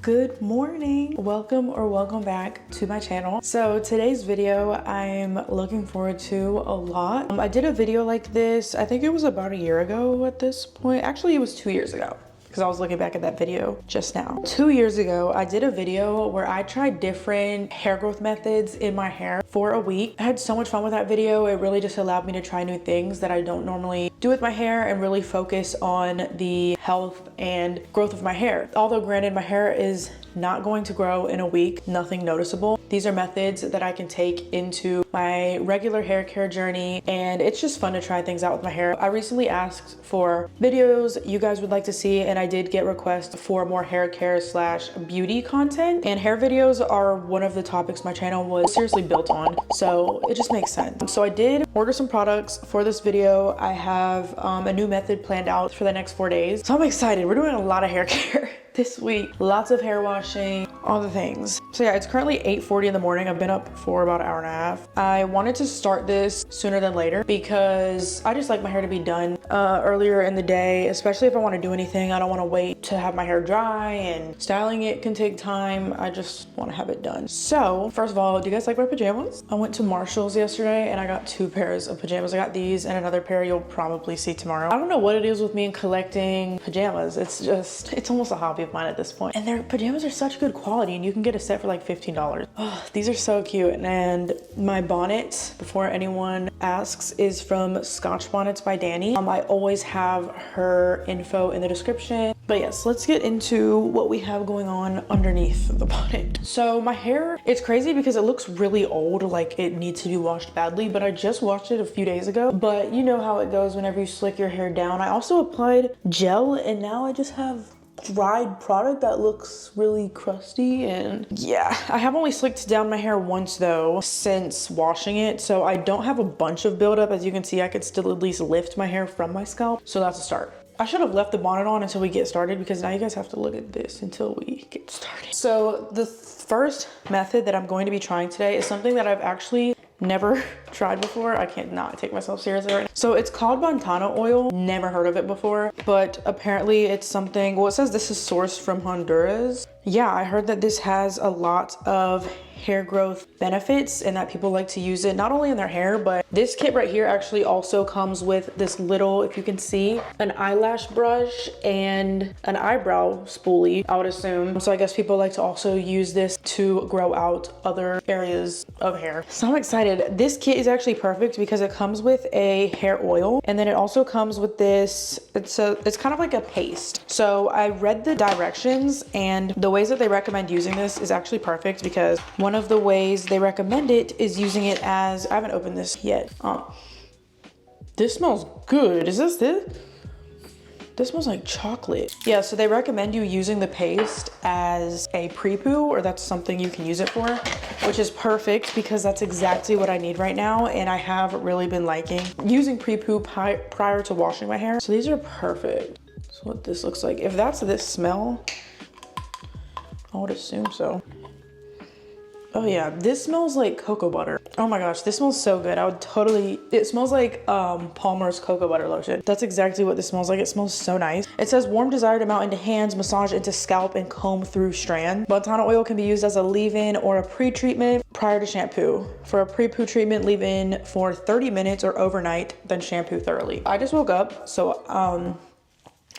Good morning. Welcome back to my channel. So today's video I'm looking forward to a lot. I did a video like this, I think it was about a year ago at this point. Actually, it was 2 years ago, because I was looking back at that video just now. 2 years ago, I did a video where I tried different hair growth methods in my hair for a week. I had so much fun with that video. It really just allowed me to try new things that I don't normally do with my hair and really focus on the health and growth of my hair. Although granted, my hair is not going to grow in a week, nothing noticeable. These are methods that I can take into my regular hair care journey, and it's just fun to try things out with my hair. I recently asked for videos you guys would like to see, and I did get requests for more hair care slash beauty content, and hair videos are one of the topics my channel was seriously built on, so it just makes sense. So I did order some products for this video. I have a new method planned out for the next 4 days, so I'm excited. We're doing a lot of hair care this week. Lots of hair washing, all the things. So yeah, it's currently 8:40 in the morning. I've been up for about an hour and a half. I wanted to start this sooner than later because I just like my hair to be done earlier in the day, especially if I want to do anything. I don't want to wait to have my hair dry, and styling it can take time. I just want to have it done. So first of all, do you guys like my pajamas? I went to Marshall's yesterday and I got 2 pairs of pajamas. I got these and another pair you'll probably see tomorrow. I don't know what it is with me and collecting pajamas. It's almost a hobby of mine at this point. And their pajamas are such good quality, and you can get a set for like $15. Oh, these are so cute. And my bonnet, before anyone asks, is from Scotch Bonnets by Danny. I always have her info in the description. But yes, let's get into what we have going on underneath the bonnet. So my hair, it's crazy because it looks really old, like it needs to be washed badly, but I just washed it a few days ago. But you know how it goes whenever you slick your hair down. I also applied gel, and now I just have dried product that looks really crusty. And yeah, I have only slicked down my hair once though since washing it, so I don't have a bunch of buildup. As you can see, I could still at least lift my hair from my scalp, so that's a start. I should have left the bonnet on until we get started, because now you guys have to look at this until we get started. So the first method that I'm going to be trying today is something that I've actually never tried before. I can't not take myself seriously right now. So it's called Batana oil. Never heard of it before, but apparently it's something, well, it says this is sourced from Honduras. Yeah, I heard that this has a lot of hair growth benefits and that people like to use it not only in their hair, but this kit right here actually also comes with this little, if you can see, an eyelash brush and an eyebrow spoolie, I would assume. So I guess people like to also use this to grow out other areas of hair. So I'm excited. This kit is actually perfect because it comes with a hair oil, and then it also comes with this, it's kind of like a paste. So I read the directions, and the ways that they recommend using this is actually perfect, because one of the ways they recommend it is using it as, I haven't opened this yet. This smells good. Is this it? This smells like chocolate. Yeah, so they recommend you using the paste as a pre-poo, or that's something you can use it for, which is perfect because that's exactly what I need right now. And I have really been liking using pre-poo prior to washing my hair. So these are perfect. That's what this looks like. If that's this smell, I would assume so. Oh yeah, this smells like cocoa butter. Oh my gosh, this smells so good. I would totally, it smells like Palmer's cocoa butter lotion. That's exactly what this smells like. It smells so nice. It says warm desired amount into hands, massage into scalp, and comb through strand. Batana oil can be used as a leave-in or a pre-treatment prior to shampoo. For a pre-poo treatment, leave in for 30 minutes or overnight, then shampoo thoroughly. I just woke up, so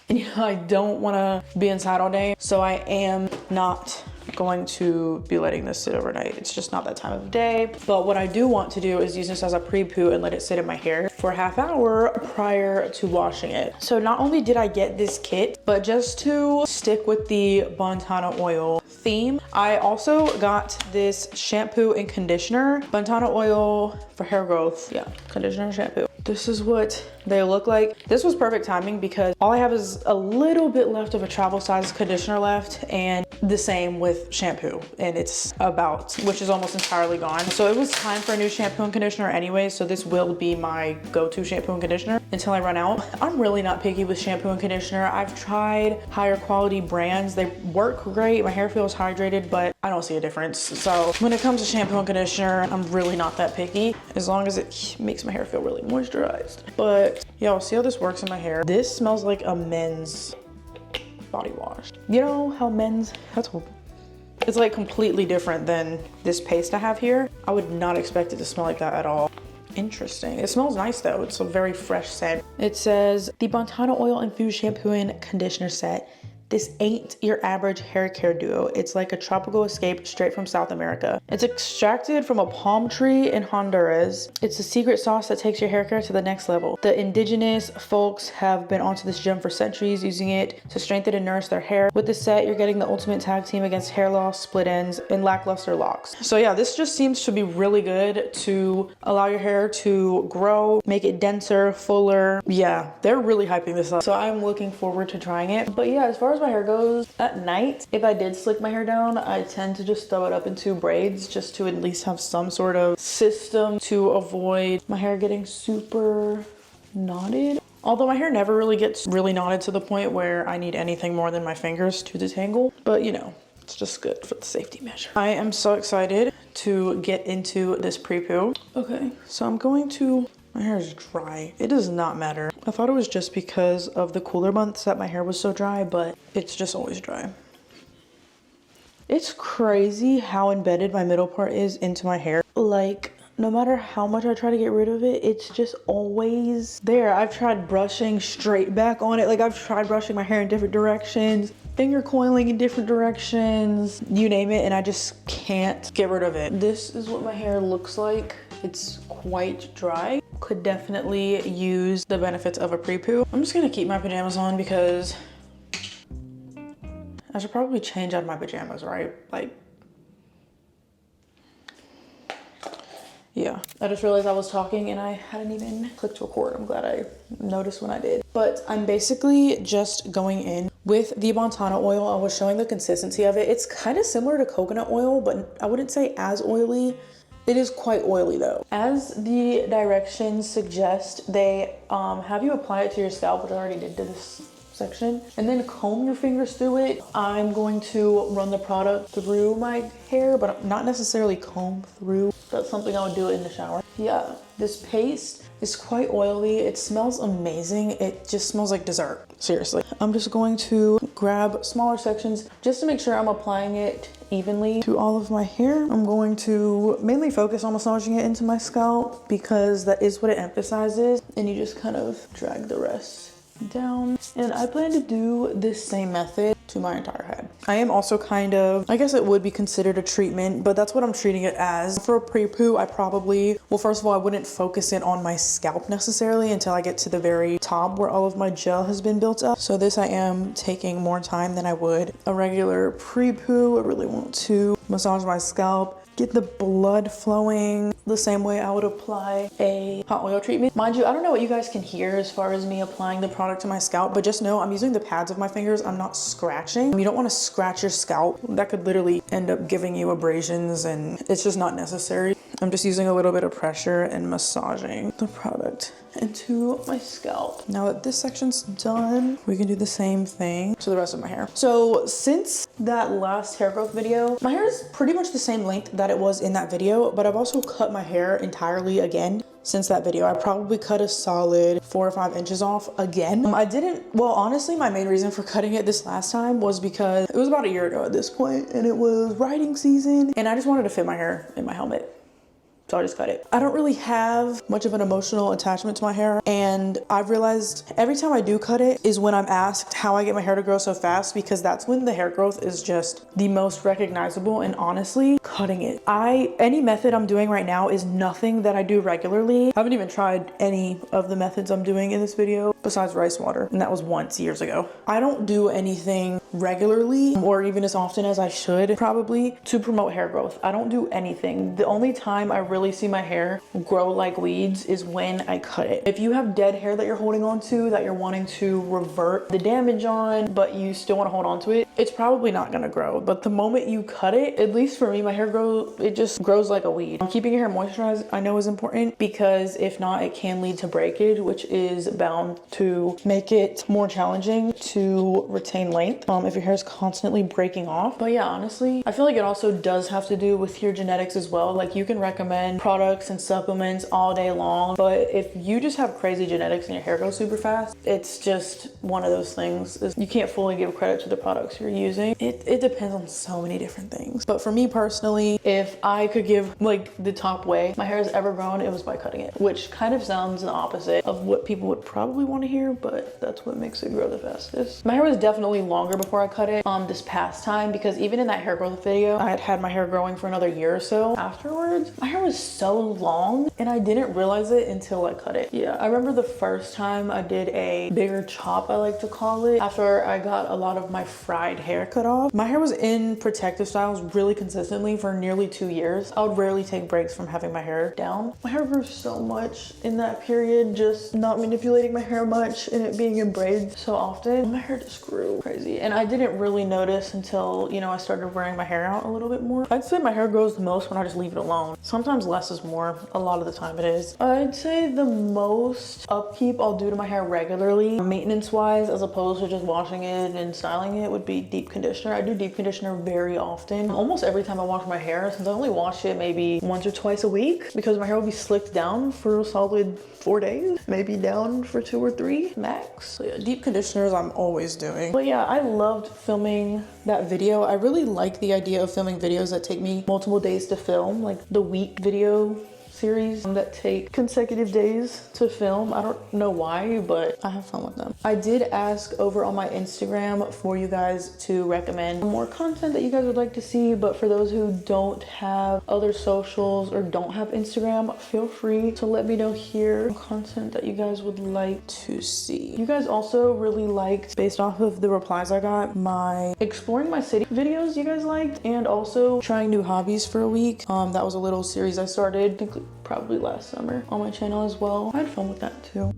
and you know, I don't want to be inside all day, so I am not going to be letting this sit overnight. It's just not that time of day. But what I do want to do is use this as a pre-poo and let it sit in my hair for a half hour prior to washing it. So not only did I get this kit, but just to stick with the Batana oil theme, I also got this shampoo and conditioner. Batana oil for hair growth. Yeah, conditioner and shampoo. This is what they look like. This was perfect timing because all I have is a little bit left of a travel size conditioner left, and the same with shampoo, and it's about, which is almost entirely gone. So it was time for a new shampoo and conditioner anyway, so this will be my go-to shampoo and conditioner until I run out. I'm really not picky with shampoo and conditioner. I've tried higher quality brands. They work great. My hair feels hydrated, but I don't see a difference. So when it comes to shampoo and conditioner, I'm really not that picky, as long as it makes my hair feel really moisturized. But y'all see how this works in my hair? This smells like a men's body wash. You know how men's, that's It's like completely different than this paste I have here. I would not expect it to smell like that at all. Interesting. It smells nice though. It's a very fresh scent. It says the Batana oil infused shampoo and conditioner set. This ain't your average hair care duo. It's like a tropical escape straight from South America. It's extracted from a palm tree in Honduras. It's a secret sauce that takes your hair care to the next level. The indigenous folks have been onto this gem for centuries, using it to strengthen and nourish their hair. With this set, you're getting the ultimate tag team against hair loss, split ends, and lackluster locks. So yeah, this just seems to be really good to allow your hair to grow, make it denser, fuller. Yeah, they're really hyping this up. So I'm looking forward to trying it. But yeah, as far as my hair goes, at night, if I did slick my hair down, I tend to just throw it up into braids just to at least have some sort of system to avoid my hair getting super knotted. Although my hair never really gets really knotted to the point where I need anything more than my fingers to detangle. But you know, it's just good for the safety measure. I am so excited to get into this pre-poo. Okay, so I'm going to... My hair is dry. It does not matter. I thought it was just because of the cooler months that my hair was so dry, but it's just always dry. It's crazy how embedded my middle part is into my hair. Like, no matter how much I try to get rid of it, it's just always there. I've tried brushing straight back on it. Like, I've tried brushing my hair in different directions, finger coiling in different directions, you name it, and I just can't get rid of it. This is what my hair looks like. It's quite dry. Could definitely use the benefits of a pre-poo. I'm just gonna keep my pajamas on because I should probably change out of my pajamas, right? Like, yeah. I just realized I was talking and I hadn't even clicked record. I'm glad I noticed when I did. But I'm basically just going in with the Batana oil. I was showing the consistency of it. It's kind of similar to coconut oil, but I wouldn't say as oily. It is quite oily though. As the directions suggest, they have you apply it to your scalp, which I already did to this section, and then comb your fingers through it. I'm going to run the product through my hair, but not necessarily comb through. That's something I would do in the shower. Yeah, this paste is quite oily. It smells amazing. It just smells like dessert, seriously. I'm just going to grab smaller sections just to make sure I'm applying it evenly to all of my hair. I'm going to mainly focus on massaging it into my scalp because that is what it emphasizes, and you just kind of drag the rest down. And I plan to do this same method to my entire head. I am also kind of, I guess it would be considered a treatment, but that's what I'm treating it as. For a pre-poo, I probably, well, first of all, I wouldn't focus it on my scalp necessarily until I get to the very top where all of my gel has been built up. So this, I am taking more time than I would a regular pre-poo. I really want to massage my scalp, get the blood flowing the same way I would apply a hot oil treatment. Mind you, I don't know what you guys can hear as far as me applying the product to my scalp, but just know I'm using the pads of my fingers. I'm not scratching. You don't want to scratch your scalp. That could literally end up giving you abrasions, and it's just not necessary. I'm just using a little bit of pressure and massaging the product into my scalp. Now that this section's done, we can do the same thing to the rest of my hair. So since that last hair growth video, my hair is pretty much the same length that it was in that video, but I've also cut my hair entirely again since that video. I probably cut a solid 4 or 5 inches off again. I didn't, well, honestly, my main reason for cutting it this last time was because it was about a year ago at this point, and it was riding season, and I just wanted to fit my hair in my helmet. So I just cut it. I don't really have much of an emotional attachment to my hair, and I've realized every time I do cut it is when I'm asked how I get my hair to grow so fast, because that's when the hair growth is just the most recognizable. And honestly, cutting it, any method I'm doing right now is nothing that I do regularly. I haven't even tried any of the methods I'm doing in this video besides rice water, and that was once years ago. I don't do anything regularly or even as often as I should probably to promote hair growth. I don't do anything. The only time I really see my hair grow like weeds is when I cut it. If you have dead hair that you're holding on to that you're wanting to revert the damage on, but you still want to hold on to it, it's probably not going to grow. But the moment you cut it, at least for me, my hair it just grows like a weed. Keeping your hair moisturized I know is important, because if not, it can lead to breakage, which is bound to make it more challenging to retain length if your hair is constantly breaking off. But yeah, honestly, I feel like it also does have to do with your genetics as well. Like, you can recommend recommend products and supplements all day long, but if you just have crazy genetics and your hair goes super fast, it's just one of those things. You can't fully give credit to the products you're using. It depends on so many different things. But for me personally, if I could give like the top way my hair has ever grown, it was by cutting it, which kind of sounds the opposite of what people would probably want to hear, but that's what makes it grow the fastest. My hair was definitely longer before I cut it this past time, because even in that hair growth video, I had had my hair growing for another year or so afterwards. My hair was so long and I didn't realize it until I cut it. Yeah, I remember the first time I did a bigger chop, I like to call it, after I got a lot of my fried hair cut off. My hair was in protective styles really consistently for nearly 2 years. I would rarely take breaks from having my hair down. My hair grew so much in that period, just not manipulating my hair much and it being in braids so often. My hair just grew crazy and I didn't really notice until, you know, I started wearing my hair out a little bit more. I'd say my hair grows the most when I just leave it alone. Sometimes less is more. A lot of the time it is. I'd say the most upkeep I'll do to my hair regularly, maintenance wise, as opposed to just washing it and styling it, would be deep conditioner. I do deep conditioner very often. Almost every time I wash my hair, since I only wash it maybe once or twice a week, because my hair will be slicked down for a solid 4 days, maybe down for 2 or 3 max. So yeah, deep conditioners I'm always doing. But yeah, I loved filming that video. I really like the idea of filming videos that take me multiple days to film, like the week video series that take consecutive days to film. I don't know why, but I have fun with them. I did ask over on my Instagram for you guys to recommend more content that you guys would like to see, but for those who don't have other socials or don't have Instagram, feel free to let me know here content that you guys would like to see. You guys also really liked, based off of the replies I got, my exploring my city videos you guys liked, and also trying new hobbies for a week. That was a little series I started, I think probably last summer, on my channel as well. I had fun with that too.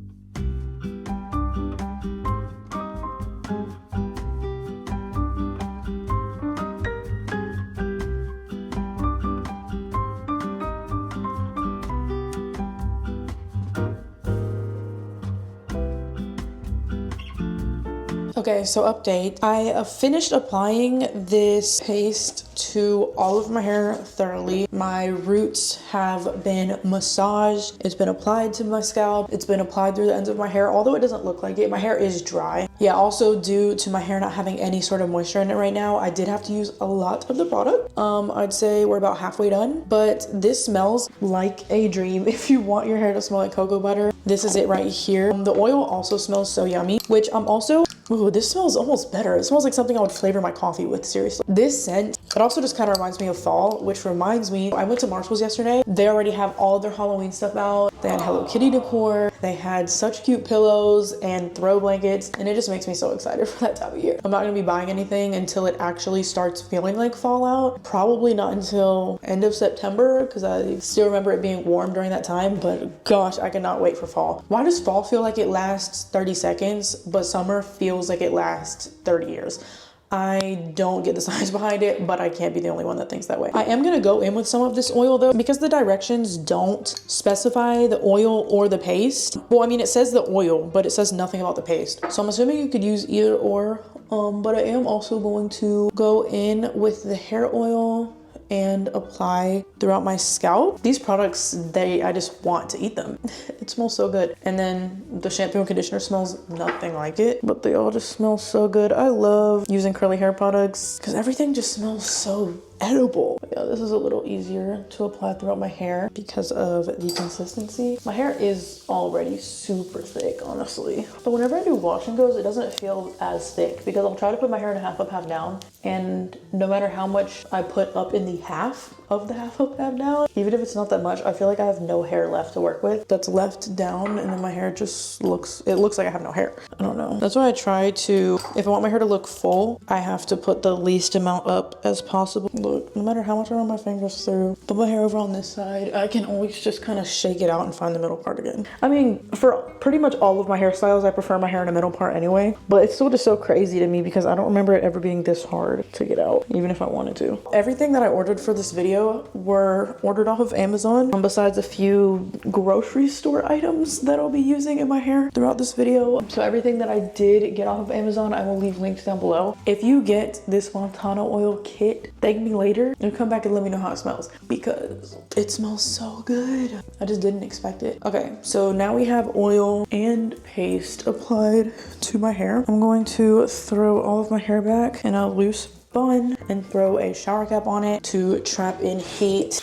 Okay, so update. I finished applying this paste to all of my hair thoroughly. My roots have been massaged. It's been applied to my scalp. It's been applied through the ends of my hair, although it doesn't look like it. My hair is dry. Yeah, also due to my hair not having any sort of moisture in it right now, I did have to use a lot of the product. I'd say we're about halfway done, but this smells like a dream. If you want your hair to smell like cocoa butter, this is it right here. The oil also smells so yummy, which I'm also, ooh, this smells almost better. It smells like something I would flavor my coffee with, seriously. This scent, it also just kind of reminds me of fall, which reminds me, I went to Marshall's yesterday. They already have all their Halloween stuff out. They had Hello Kitty decor. They had such cute pillows and throw blankets, and it just makes me so excited for that time of year. I'm not gonna be buying anything until it actually starts feeling like fall out. Probably not until end of September, because I still remember it being warm during that time, but gosh, I cannot wait for fall. Why does fall feel like it lasts 30 seconds, but summer feels like it lasts 30 years? I don't get the science behind it, but I can't be the only one that thinks that way. I am gonna go in with some of this oil though, because the directions don't specify the oil or the paste. Well, I mean, it says the oil, but it says nothing about the paste. So I'm assuming you could use either or, but I am also going to go in with the hair oil and apply throughout my scalp. These products, I just want to eat them. It smells so good. And then the shampoo and conditioner smells nothing like it, but they all just smell so good. I love using curly hair products because everything just smells so edible. Yeah, this is a little easier to apply throughout my hair because of the consistency. My hair is already super thick, honestly. But whenever I do wash and goes, it doesn't feel as thick because I'll try to put my hair in a half up, half down. And no matter how much I put up in the half of the half up, half down, even if it's not that much, I feel like I have no hair left to work with that's left down, and then my hair just looks like I have no hair. I don't know. That's why I try to, if I want my hair to look full, I have to put the least amount up as possible. Look, no matter how much I run my fingers through, put my hair over on this side, I can always just kind of shake it out and find the middle part again. I mean, for pretty much all of my hairstyles, I prefer my hair in the middle part anyway, but it's still just so crazy to me because I don't remember it ever being this hard to get out, even if I wanted to. Everything that I ordered for this video were ordered off of Amazon, besides a few grocery store items that I'll be using in my hair throughout this video. So everything that I did get off of Amazon, I will leave links down below. If you get this Batana oil kit, thank me later and come back and let me know how it smells because it smells so good. I just didn't expect it. Okay, so now we have oil and paste applied to my hair. I'm going to throw all of my hair back in a loose bun and throw a shower cap on it to trap in heat.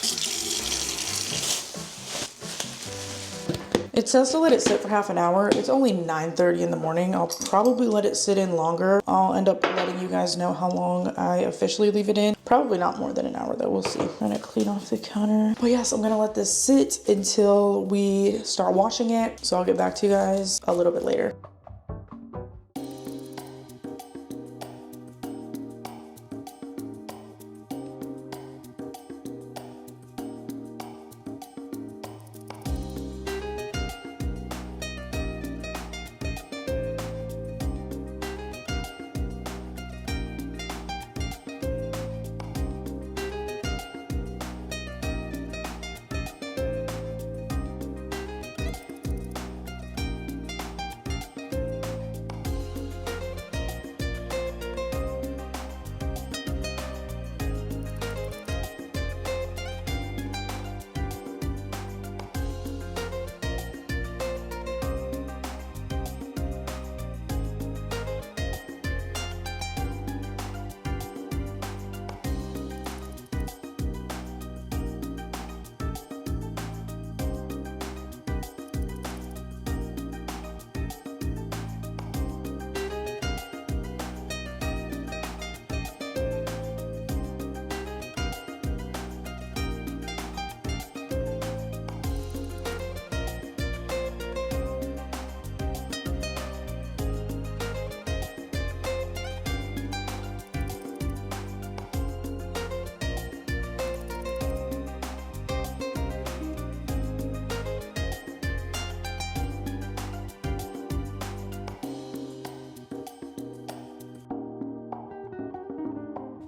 It says to let it sit for half an hour. It's only 9:30 in the morning. I'll probably let it sit in longer. I'll end up letting you guys know how long I officially leave it in. Probably not more than an hour though, we'll see. I'm gonna clean off the counter. But yes, I'm gonna let this sit until we start washing it. So I'll get back to you guys a little bit later.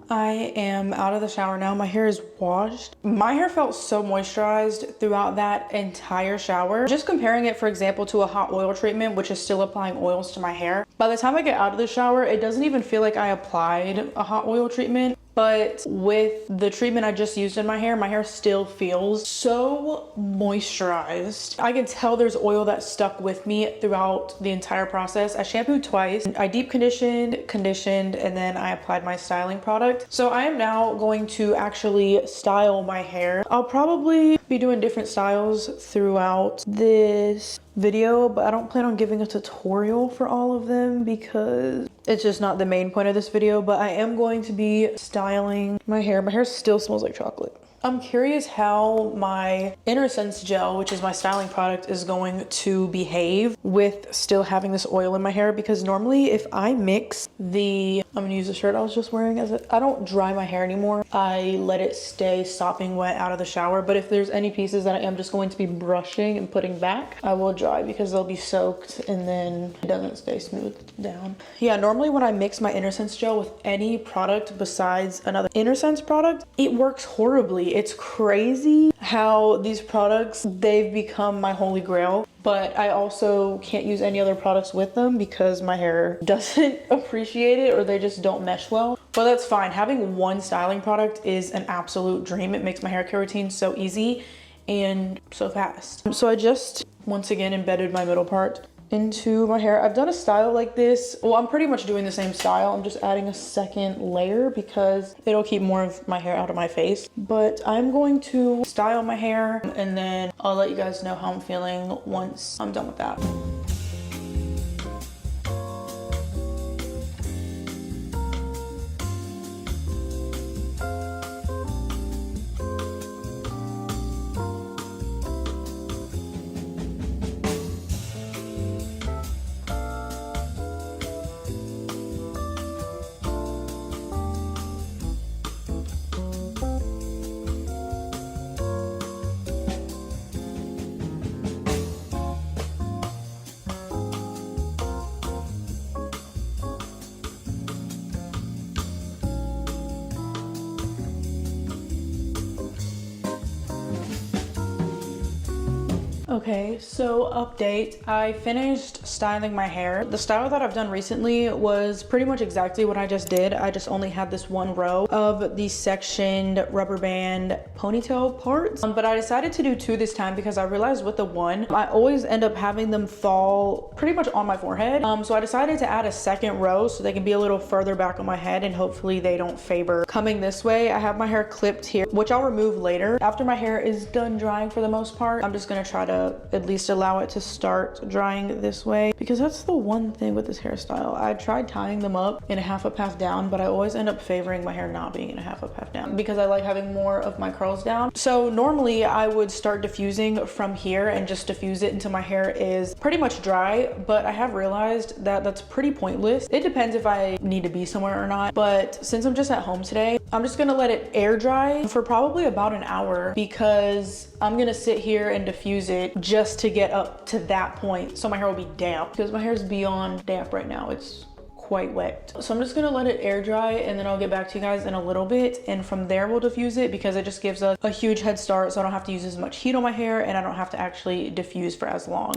I am out of the shower now. My hair is washed. My hair felt so moisturized throughout that entire shower. Just comparing it, for example, to a hot oil treatment, which is still applying oils to my hair. By the time I get out of the shower, it doesn't even feel like I applied a hot oil treatment. But with the treatment I just used in my hair still feels so moisturized. I can tell there's oil that stuck with me throughout the entire process. I shampooed twice. I deep conditioned, and then I applied my styling product. So I am now going to actually style my hair. I'll probably be doing different styles throughout this video, but I don't plan on giving a tutorial for all of them because it's just not the main point of this video. But I am going to be styling my hair. My hair still smells like chocolate. I'm curious how my Inner Sense gel, which is my styling product, is going to behave with still having this oil in my hair, because normally if I mix I'm gonna use the shirt I was just wearing I don't dry my hair anymore. I let it stay sopping wet out of the shower, but if there's any pieces that I am just going to be brushing and putting back, I will dry because they'll be soaked and then it doesn't stay smoothed down. Yeah, normally when I mix my Inner Sense gel with any product besides another Inner Sense product, it works horribly. It's crazy how these products, they've become my holy grail. But I also can't use any other products with them because my hair doesn't appreciate it, or they just don't mesh well. But that's fine. Having one styling product is an absolute dream. It makes my hair care routine so easy and so fast. So I just, once again, embedded my middle part into my hair. I've done a style like this. Well, I'm pretty much doing the same style. I'm just adding a second layer because it'll keep more of my hair out of my face. But I'm going to style my hair and then I'll let you guys know how I'm feeling once I'm done with that. Okay, so update. I finished styling my hair. The style that I've done recently was pretty much exactly what I just did. I just only had this one row of the sectioned rubber band ponytail parts. But I decided to do two this time because I realized with the one, I always end up having them fall pretty much on my forehead. So I decided to add a second row so they can be a little further back on my head and hopefully they don't favor coming this way. I have my hair clipped here, which I'll remove later. After my hair is done drying for the most part, I'm just gonna try to at least allow it to start drying this way, because that's the one thing with this hairstyle. I tried tying them up in a half up, half down, but I always end up favoring my hair not being in a half up, half down because I like having more of my curls down. So normally I would start diffusing from here and just diffuse it until my hair is pretty much dry, but I have realized that that's pretty pointless. It depends if I need to be somewhere or not, but since I'm just at home today, I'm just gonna let it air dry for probably about an hour because I'm gonna sit here and diffuse it just to get up to that point so my hair will be damp, because my hair is beyond damp right now. It's quite wet. So I'm just gonna let it air dry and then I'll get back to you guys in a little bit, and from there we'll diffuse it because it just gives us a huge head start so I don't have to use as much heat on my hair and I don't have to actually diffuse for as long.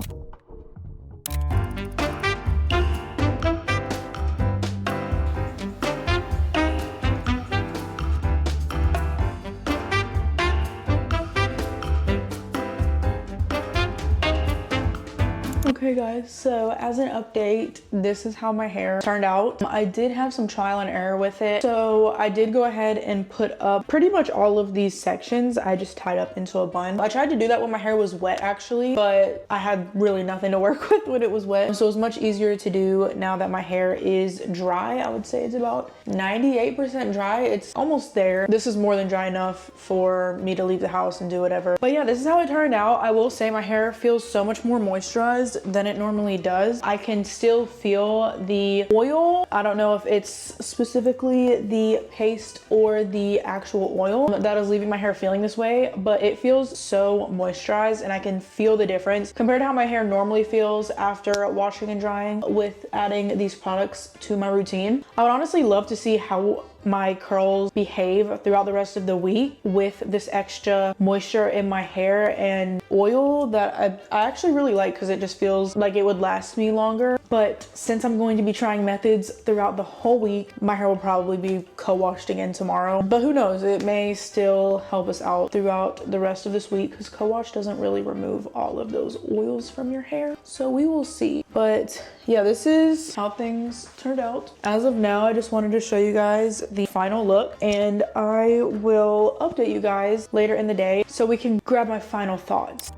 Okay guys, so as an update, this is how my hair turned out. I did have some trial and error with it. So I did go ahead and put up pretty much all of these sections. I just tied up into a bun. I tried to do that when my hair was wet actually, but I had really nothing to work with when it was wet. So it was much easier to do now that my hair is dry. I would say it's about 98% dry. It's almost there. This is more than dry enough for me to leave the house and do whatever. But yeah, this is how it turned out. I will say my hair feels so much more moisturized than it normally does. I can still feel the oil. I don't know if it's specifically the paste or the actual oil that is leaving my hair feeling this way, but it feels so moisturized and I can feel the difference compared to how my hair normally feels after washing and drying with adding these products to my routine. I would honestly love to see how my curls behave throughout the rest of the week with this extra moisture in my hair and oil that I actually really like, because it just feels like it would last me longer. But since I'm going to be trying methods throughout the whole week, my hair will probably be co-washed again tomorrow, but who knows, it may still help us out throughout the rest of this week because co-wash doesn't really remove all of those oils from your hair, so we will see. But yeah, this is how things turned out. As of now, I just wanted to show you guys the final look, and I will update you guys later in the day so we can grab my final thoughts.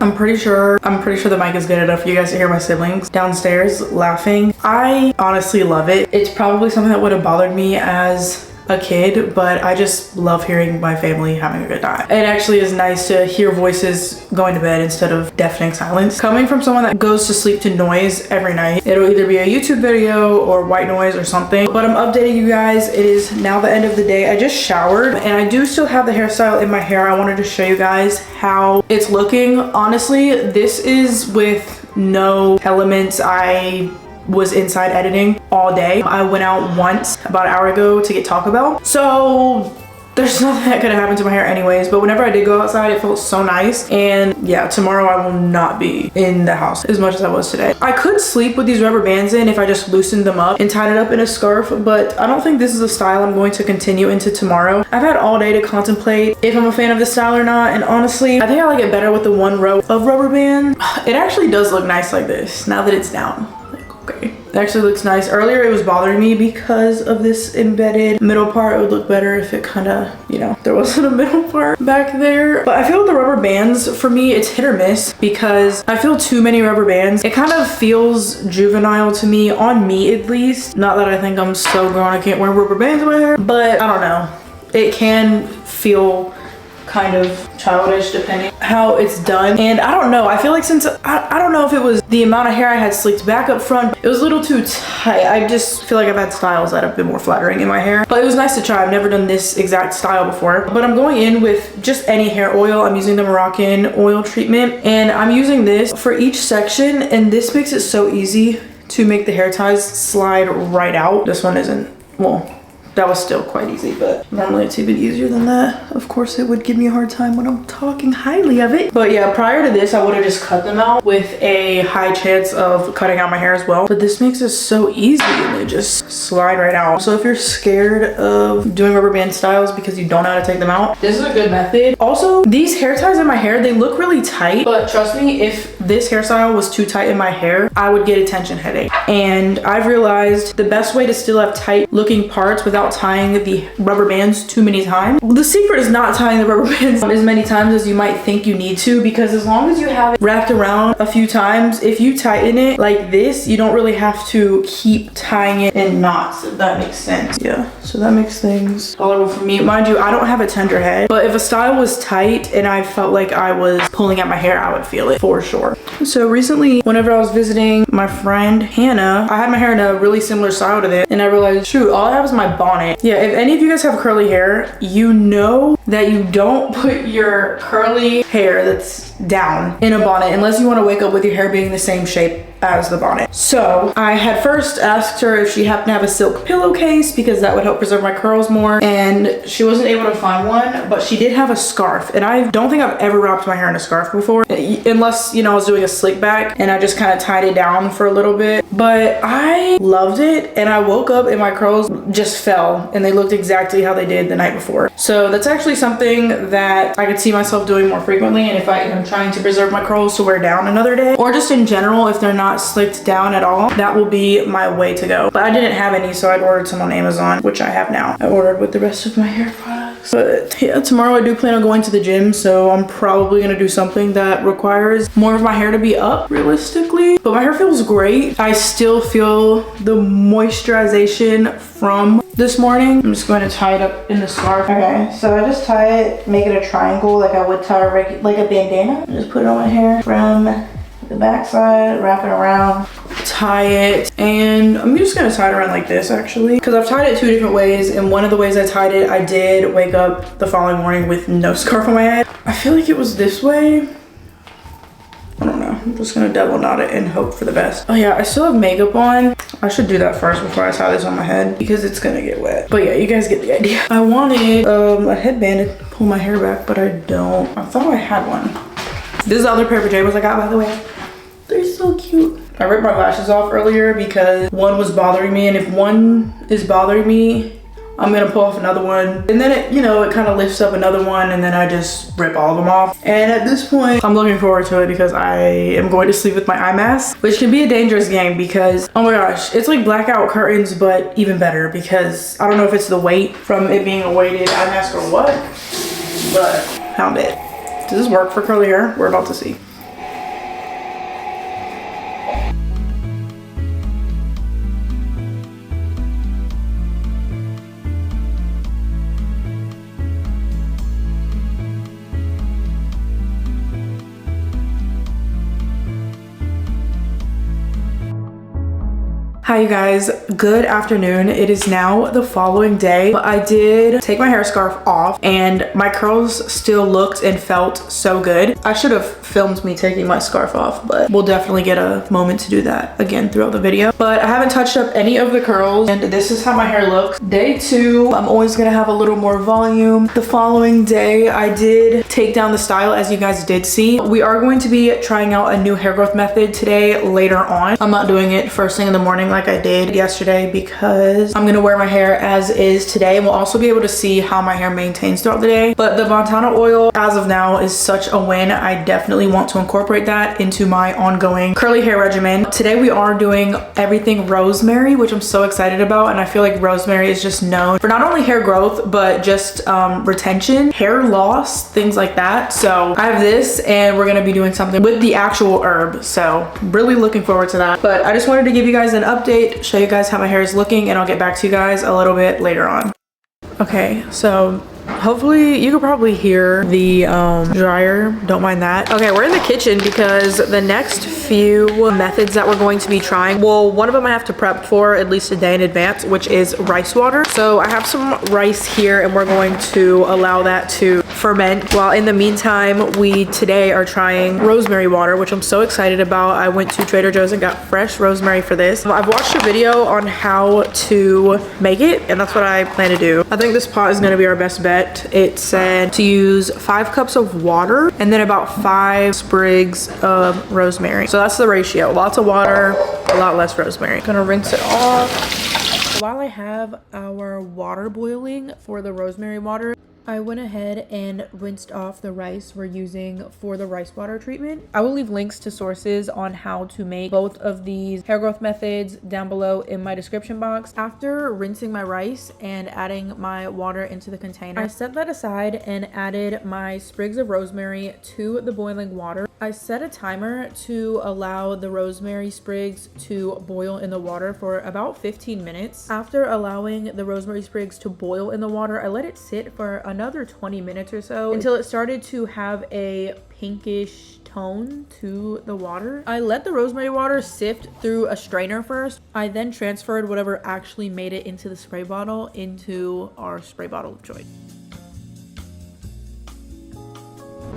I'm pretty sure the mic is good enough for you guys to hear my siblings downstairs laughing. I honestly love it. It's probably something that would have bothered me as a kid, but I just love hearing my family having a good time. It actually is nice to hear voices going to bed instead of deafening silence. Coming from someone that goes to sleep to noise every night, it'll either be a YouTube video or white noise or something. But I'm updating you guys. It is now the end of the day. I just showered and I do still have the hairstyle in my hair. I wanted to show you guys how it's looking. Honestly, this is with no elements. I was inside editing all day. I went out once about an hour ago to get Taco Bell, so there's nothing that could have happened to my hair anyways. But whenever I did go outside, it felt so nice. And yeah, tomorrow I will not be in the house as much as I was today. I could sleep with these rubber bands in if I just loosened them up and tied it up in a scarf, but I don't think this is a style I'm going to continue into tomorrow. I've had all day to contemplate if I'm a fan of this style or not, and honestly, I think I like it better with the one row of rubber band. It actually does look nice like this now that it's down. Okay, it actually looks nice. Earlier it was bothering me because of this embedded middle part. It would look better if it kind of, you know, there wasn't a middle part back there. But I feel with the rubber bands, for me, it's hit or miss because I feel too many rubber bands. It kind of feels juvenile to me, on me at least. Not that I think I'm so grown I can't wear rubber bands in my hair, but I don't know. It can feel kind of childish depending how it's done. And I don't know, I feel like since I don't know if it was the amount of hair I had slicked back up front, it was a little too tight. I just feel like I've had styles that have been more flattering in my hair, but it was nice to try. I've never done this exact style before, but I'm going in with just any hair oil. I'm using the Moroccan oil treatment, and I'm using this for each section, and this makes it so easy to make the hair ties slide right out. This one isn't, well, that was still quite easy, but normally it's even easier than that. Of course, it would give me a hard time when I'm talking highly of it. But yeah, prior to this, I would have just cut them out with a high chance of cutting out my hair as well. But this makes it so easy and they just slide right out. So if you're scared of doing rubber band styles because you don't know how to take them out, this is a good method. Also, these hair ties in my hair, they look really tight, but trust me, if this hairstyle was too tight in my hair, I would get a tension headache. And I've realized the best way to still have tight looking parts without tying the rubber bands too many times. The secret is not tying the rubber bands as many times as you might think you need to, because as long as you have it wrapped around a few times, if you tighten it like this, you don't really have to keep tying it in knots, if that makes sense. Yeah, so that makes things tolerable for me. Mind you, I don't have a tender head, but if a style was tight and I felt like I was pulling at my hair, I would feel it for sure. So recently, whenever I was visiting my friend Hannah, I had my hair in a really similar style to this, and I realized, shoot, all I have is my bonnet. Yeah, if any of you guys have curly hair, you know that you don't put your curly hair that's down in a bonnet unless you want to wake up with your hair being the same shape as the bonnet. So I had first asked her if she happened to have a silk pillowcase because that would help preserve my curls more, and she wasn't able to find one, but she did have a scarf, and I don't think I've ever wrapped my hair in a scarf before, unless, you know, I was doing a slick back and I just kind of tied it down for a little bit. But I loved it, and I woke up and my curls just fell and they looked exactly how they did the night before. So that's actually something that I could see myself doing more frequently, and if I am trying to preserve my curls to wear down another day, or just in general if they're not slicked down at all, that will be my way to go. But I didn't have any, so I'd ordered some on Amazon, which I have now. I ordered with the rest of my hair products. But yeah, tomorrow I do plan on going to the gym, so I'm probably gonna do something that requires more of my hair to be up realistically. But my hair feels great. I still feel the moisturization from this morning. I'm just going to tie it up in the scarf. Okay, so I just tie it, make it a triangle like I would tie like a bandana. Just put it on my hair from the back side, wrap it around, tie it, and I'm just gonna tie it around like this actually, because I've tied it 2 different ways, and one of the ways I tied it, I did wake up the following morning with no scarf on my head. I feel like it was this way. I don't know. I'm just gonna double knot it and hope for the best. Oh yeah, I still have makeup on. I should do that first before I tie this on my head because it's gonna get wet. But yeah, you guys get the idea. I wanted a headband to pull my hair back, but I don't. I thought I had one. This is the other pair of pajamas I got, by the way. They're so cute. I ripped my lashes off earlier because one was bothering me, and if one is bothering me, I'm gonna pull off another one, and then it, you know, it kind of lifts up another one, and then I just rip all of them off. And at this point, I'm looking forward to it because I am going to sleep with my eye mask, which can be a dangerous game because, oh my gosh, it's like blackout curtains, but even better because I don't know if it's the weight from it being a weighted eye mask or what, but found it. Does this work for curly hair? We're about to see. Hi you guys, good afternoon. It is now the following day, but I did take my hair scarf off and my curls still looked and felt so good. I should have filmed me taking my scarf off, but we'll definitely get a moment to do that again throughout the video. But I haven't touched up any of the curls, and this is how my hair looks. Day 2, I'm always gonna have a little more volume. The following day, I did take down the style as you guys did see. We are going to be trying out a new hair growth method today later on. I'm not doing it first thing in the morning like I did yesterday because I'm gonna wear my hair as is today, and we'll also be able to see how my hair maintains throughout the day. But the Batana oil as of now is such a win. I definitely want to incorporate that into my ongoing curly hair regimen. Today we are doing everything rosemary, which I'm so excited about, and I feel like rosemary is just known for not only hair growth but just retention, hair loss, things like that. So I have this, and we're gonna be doing something with the actual herb, so really looking forward to that. But I just wanted to give you guys an update, show you guys how my hair is looking, and I'll get back to you guys a little bit later on. Okay, so hopefully you could probably hear the dryer, don't mind that. Okay, we're in the kitchen because the next few methods that we're going to be trying, well, one of them I have to prep for at least a day in advance, which is rice water. So I have some rice here, and we're going to allow that to ferment. While in the meantime, we today are trying rosemary water, which I'm so excited about. I went to Trader Joe's and got fresh rosemary for this. I've watched a video on how to make it, and that's what I plan to do. I think this pot is gonna be our best bet. It said to use 5 cups of water and then about 5 sprigs of rosemary. So that's the ratio. Lots of water, a lot less rosemary. Gonna rinse it off. While I have our water boiling for the rosemary water, I went ahead and rinsed off the rice we're using for the rice water treatment. I will leave links to sources on how to make both of these hair growth methods down below in my description box. After rinsing my rice and adding my water into the container, I set that aside and added my sprigs of rosemary to the boiling water. I set a timer to allow the rosemary sprigs to boil in the water for about 15 minutes. After allowing the rosemary sprigs to boil in the water, I let it sit for another 20 minutes or so until it started to have a pinkish tone to the water. I let the rosemary water sift through a strainer first. I then transferred whatever actually made it into the spray bottle into our spray bottle of choice.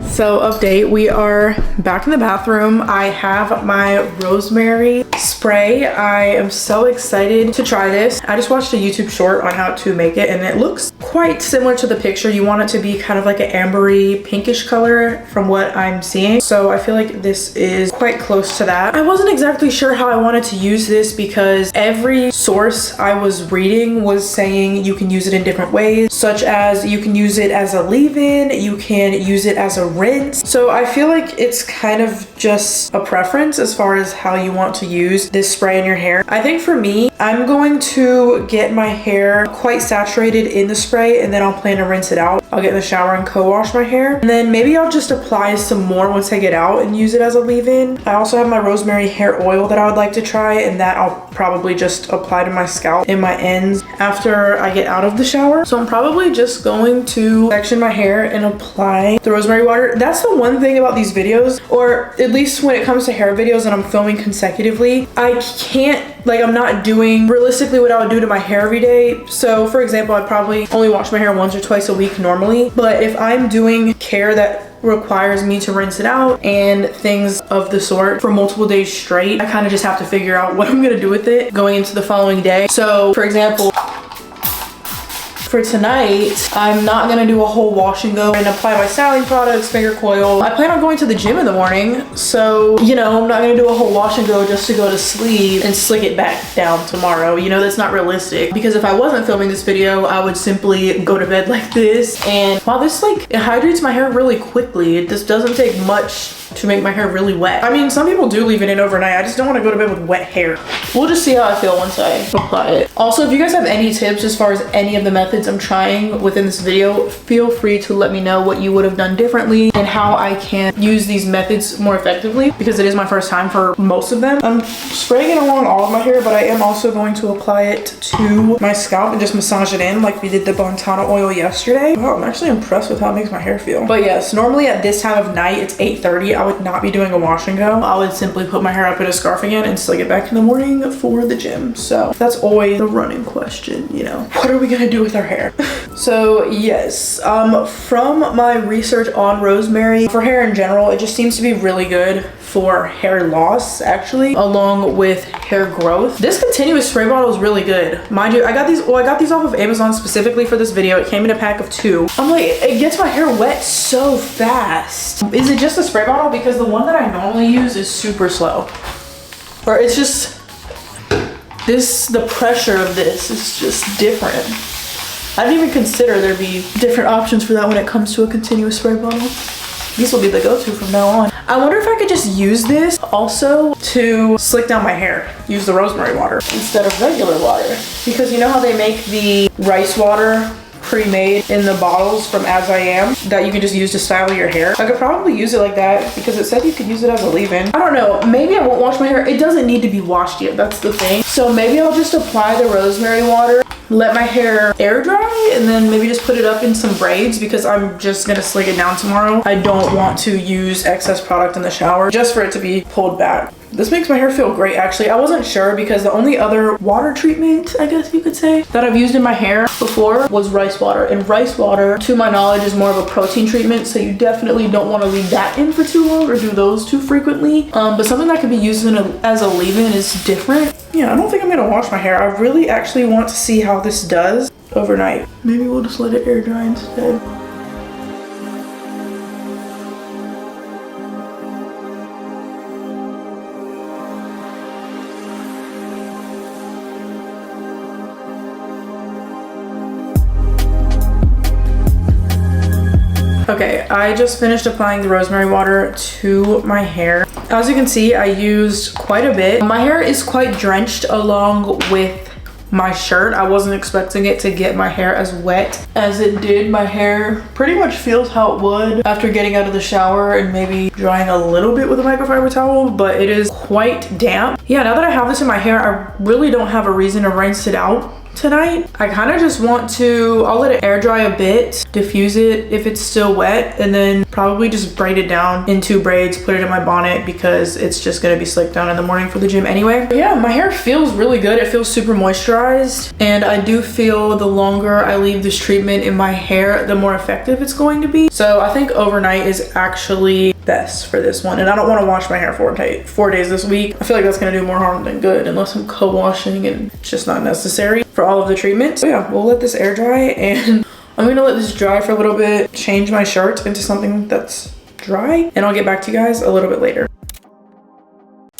So update, we are back in the bathroom. I have my rosemary spray. I am so excited to try this. I just watched a YouTube short on how to make it and it looks quite similar to the picture. You want it to be kind of like an ambery pinkish color from what I'm seeing. So I feel like this is quite close to that. I wasn't exactly sure how I wanted to use this because every source I was reading was saying you can use it in different ways, such as you can use it as a leave-in, you can use it as a rinse. So I feel like it's kind of just a preference as far as how you want to use this spray in your hair. I think for me, I'm going to get my hair quite saturated in the spray and then I'll plan to rinse it out. I'll get in the shower and co-wash my hair. And then maybe I'll just apply some more once I get out and use it as a leave-in. I also have my rosemary hair oil that I would like to try, and that I'll probably just apply to my scalp and my ends after I get out of the shower. So I'm probably just going to section my hair and apply the rosemary water. That's the one thing about these videos, or at least when it comes to hair videos and I'm filming consecutively, I can't, like, I'm not doing realistically what I would do to my hair every day. So for example, I'd probably only wash my hair once or twice a week normally, but if I'm doing care that requires me to rinse it out and things of the sort for multiple days straight, I kind of just have to figure out what I'm gonna do with it going into the following day. So for example, for tonight, I'm not gonna do a whole wash and go and apply my styling products, finger coil. I plan on going to the gym in the morning, so, you know, I'm not gonna do a whole wash and go just to go to sleep and slick it back down tomorrow. You know, that's not realistic, because if I wasn't filming this video, I would simply go to bed like this. And wow, this, like, it hydrates my hair really quickly. It just doesn't take much to make my hair really wet. I mean, some people do leave it in overnight. I just don't want to go to bed with wet hair. We'll just see how I feel once I apply it. Also, if you guys have any tips as far as any of the methods I'm trying within this video, feel free to let me know what you would have done differently and how I can use these methods more effectively, because it is my first time for most of them. I'm spraying it along all of my hair, but I am also going to apply it to my scalp and just massage it in like we did the Bantana oil yesterday. Wow, I'm actually impressed with how it makes my hair feel. But yes, normally at this time of night, it's 8:30. I would not be doing a wash and go. I would simply put my hair up in a scarf again and slick it back in the morning for the gym. So that's always the running question, you know, what are we gonna do with our hair? So yes, from my research on rosemary, for hair in general, it just seems to be really good for hair loss, actually, along with hair growth. This continuous spray bottle is really good. Mind you, I got these off of Amazon specifically for this video. It came in a pack of 2. I'm like, it gets my hair wet so fast. Is it just the spray bottle? Because the one that I normally use is super slow. Or it's just, the pressure of this is just different. I didn't even consider there'd be different options for that when it comes to a continuous spray bottle. These will be the go-to from now on. I wonder if I could just use this also to slick down my hair. Use the rosemary water instead of regular water. Because you know how they make the rice water pre-made in the bottles from As I Am that you can just use to style your hair? I could probably use it like that because it said you could use it as a leave-in. I don't know, maybe I won't wash my hair. It doesn't need to be washed yet, that's the thing. So maybe I'll just apply the rosemary water let my hair air dry and then maybe just put it up in some braids because I'm just gonna slick it down tomorrow. I don't want to use excess product in the shower just for it to be pulled back. This makes my hair feel great actually. I wasn't sure because the only other water treatment, I guess you could say, that I've used in my hair before was rice water. And rice water, to my knowledge, is more of a protein treatment, so you definitely don't want to leave that in for too long or do those too frequently. But something that could be used as a leave-in is different. Yeah, I don't think I'm gonna wash my hair. I really actually want to see how this does overnight. Maybe we'll just let it air dry instead. Okay, I just finished applying the rosemary water to my hair. As you can see, I used quite a bit. My hair is quite drenched along with my shirt. I wasn't expecting it to get my hair as wet as it did. My hair pretty much feels how it would after getting out of the shower and maybe drying a little bit with a microfiber towel, but it is quite damp. Yeah, now that I have this in my hair, I really don't have a reason to rinse it out tonight. I kind of just want to, I'll let it air dry a bit, diffuse it if it's still wet, and then probably just braid it down in 2 braids, put it in my bonnet because it's just gonna be slicked down in the morning for the gym anyway. But yeah, my hair feels really good. It feels super moisturized, and I do feel the longer I leave this treatment in my hair, the more effective it's going to be. So I think overnight is actually best for this one, and I don't want to wash my hair 4 days this week. I feel like that's gonna do more harm than good unless I'm co-washing, and it's just not necessary for all of the treatments. So yeah, we'll let this air dry, and I'm gonna let this dry for a little bit, change my shirt into something that's dry, and I'll get back to you guys a little bit later.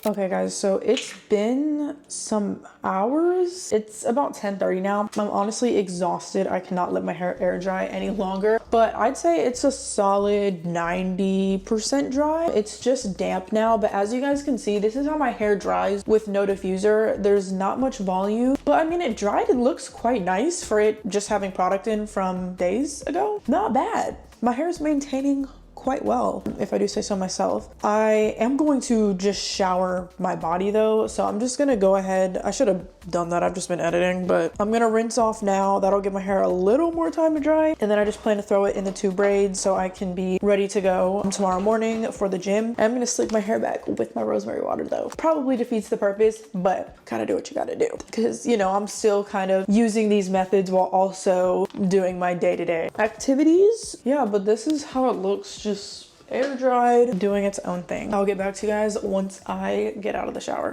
Okay guys, so it's been some hours. It's about 10:30 now. I'm honestly exhausted. I cannot let my hair air dry any longer, but I'd say it's a solid 90% dry. It's just damp now, but as you guys can see, this is how my hair dries with no diffuser. There's not much volume, but I mean, it dried. It looks quite nice for it just having product in from days ago. Not bad. My hair is maintaining quite well, if I do say so myself. I am going to just shower my body though, so I'm just gonna go ahead. I should have done that. I've just been editing, but I'm gonna rinse off now. That'll give my hair a little more time to dry, and then I just plan to throw it in the 2 braids so I can be ready to go tomorrow morning for the gym. I'm gonna slick my hair back with my rosemary water though. Probably defeats the purpose, but gotta do what you gotta do, because you know, I'm still kind of using these methods while also doing my day-to-day activities. Yeah, but this is how it looks, just air dried, doing its own thing. I'll get back to you guys once I get out of the shower.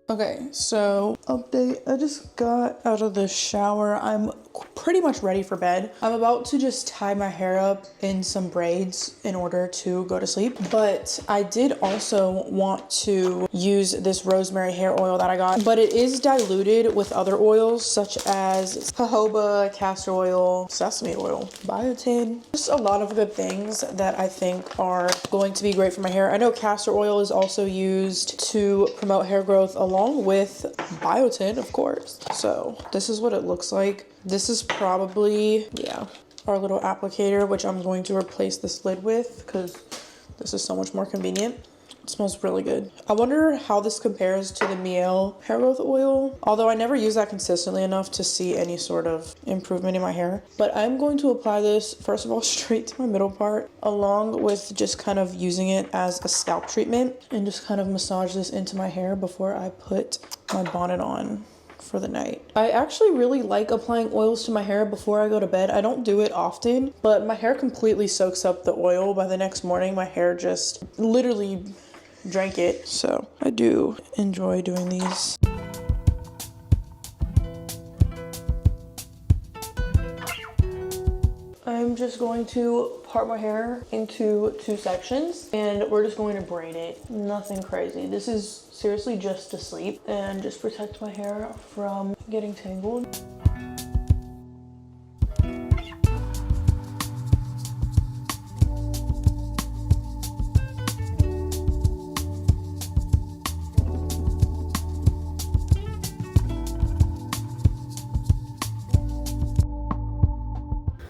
Okay, so update. I just got out of the shower. I'm pretty much ready for bed. I'm about to just tie my hair up in some braids in order to go to sleep, but I did also want to use this rosemary hair oil that I got, but it is diluted with other oils such as jojoba, castor oil, sesame oil, biotin, just a lot of good things that I think are going to be great for my hair. I know castor oil is also used to promote hair growth along with biotin, of course. So this is what it looks like. This is probably, yeah, our little applicator, which I'm going to replace this lid with because this is so much more convenient. It smells really good. I wonder how this compares to the Miele hair growth oil, although I never use that consistently enough to see any sort of improvement in my hair. But I'm going to apply this, first of all, straight to my middle part, along with just kind of using it as a scalp treatment, and just kind of massage this into my hair before I put my bonnet on for the night. I actually really like applying oils to my hair before I go to bed. I don't do it often, but my hair completely soaks up the oil. By the next morning, my hair just literally drank it. So I do enjoy doing these. I'm just going to part my hair into 2 sections, and we're just going to braid it. Nothing crazy. This is seriously just to sleep and just protect my hair from getting tangled.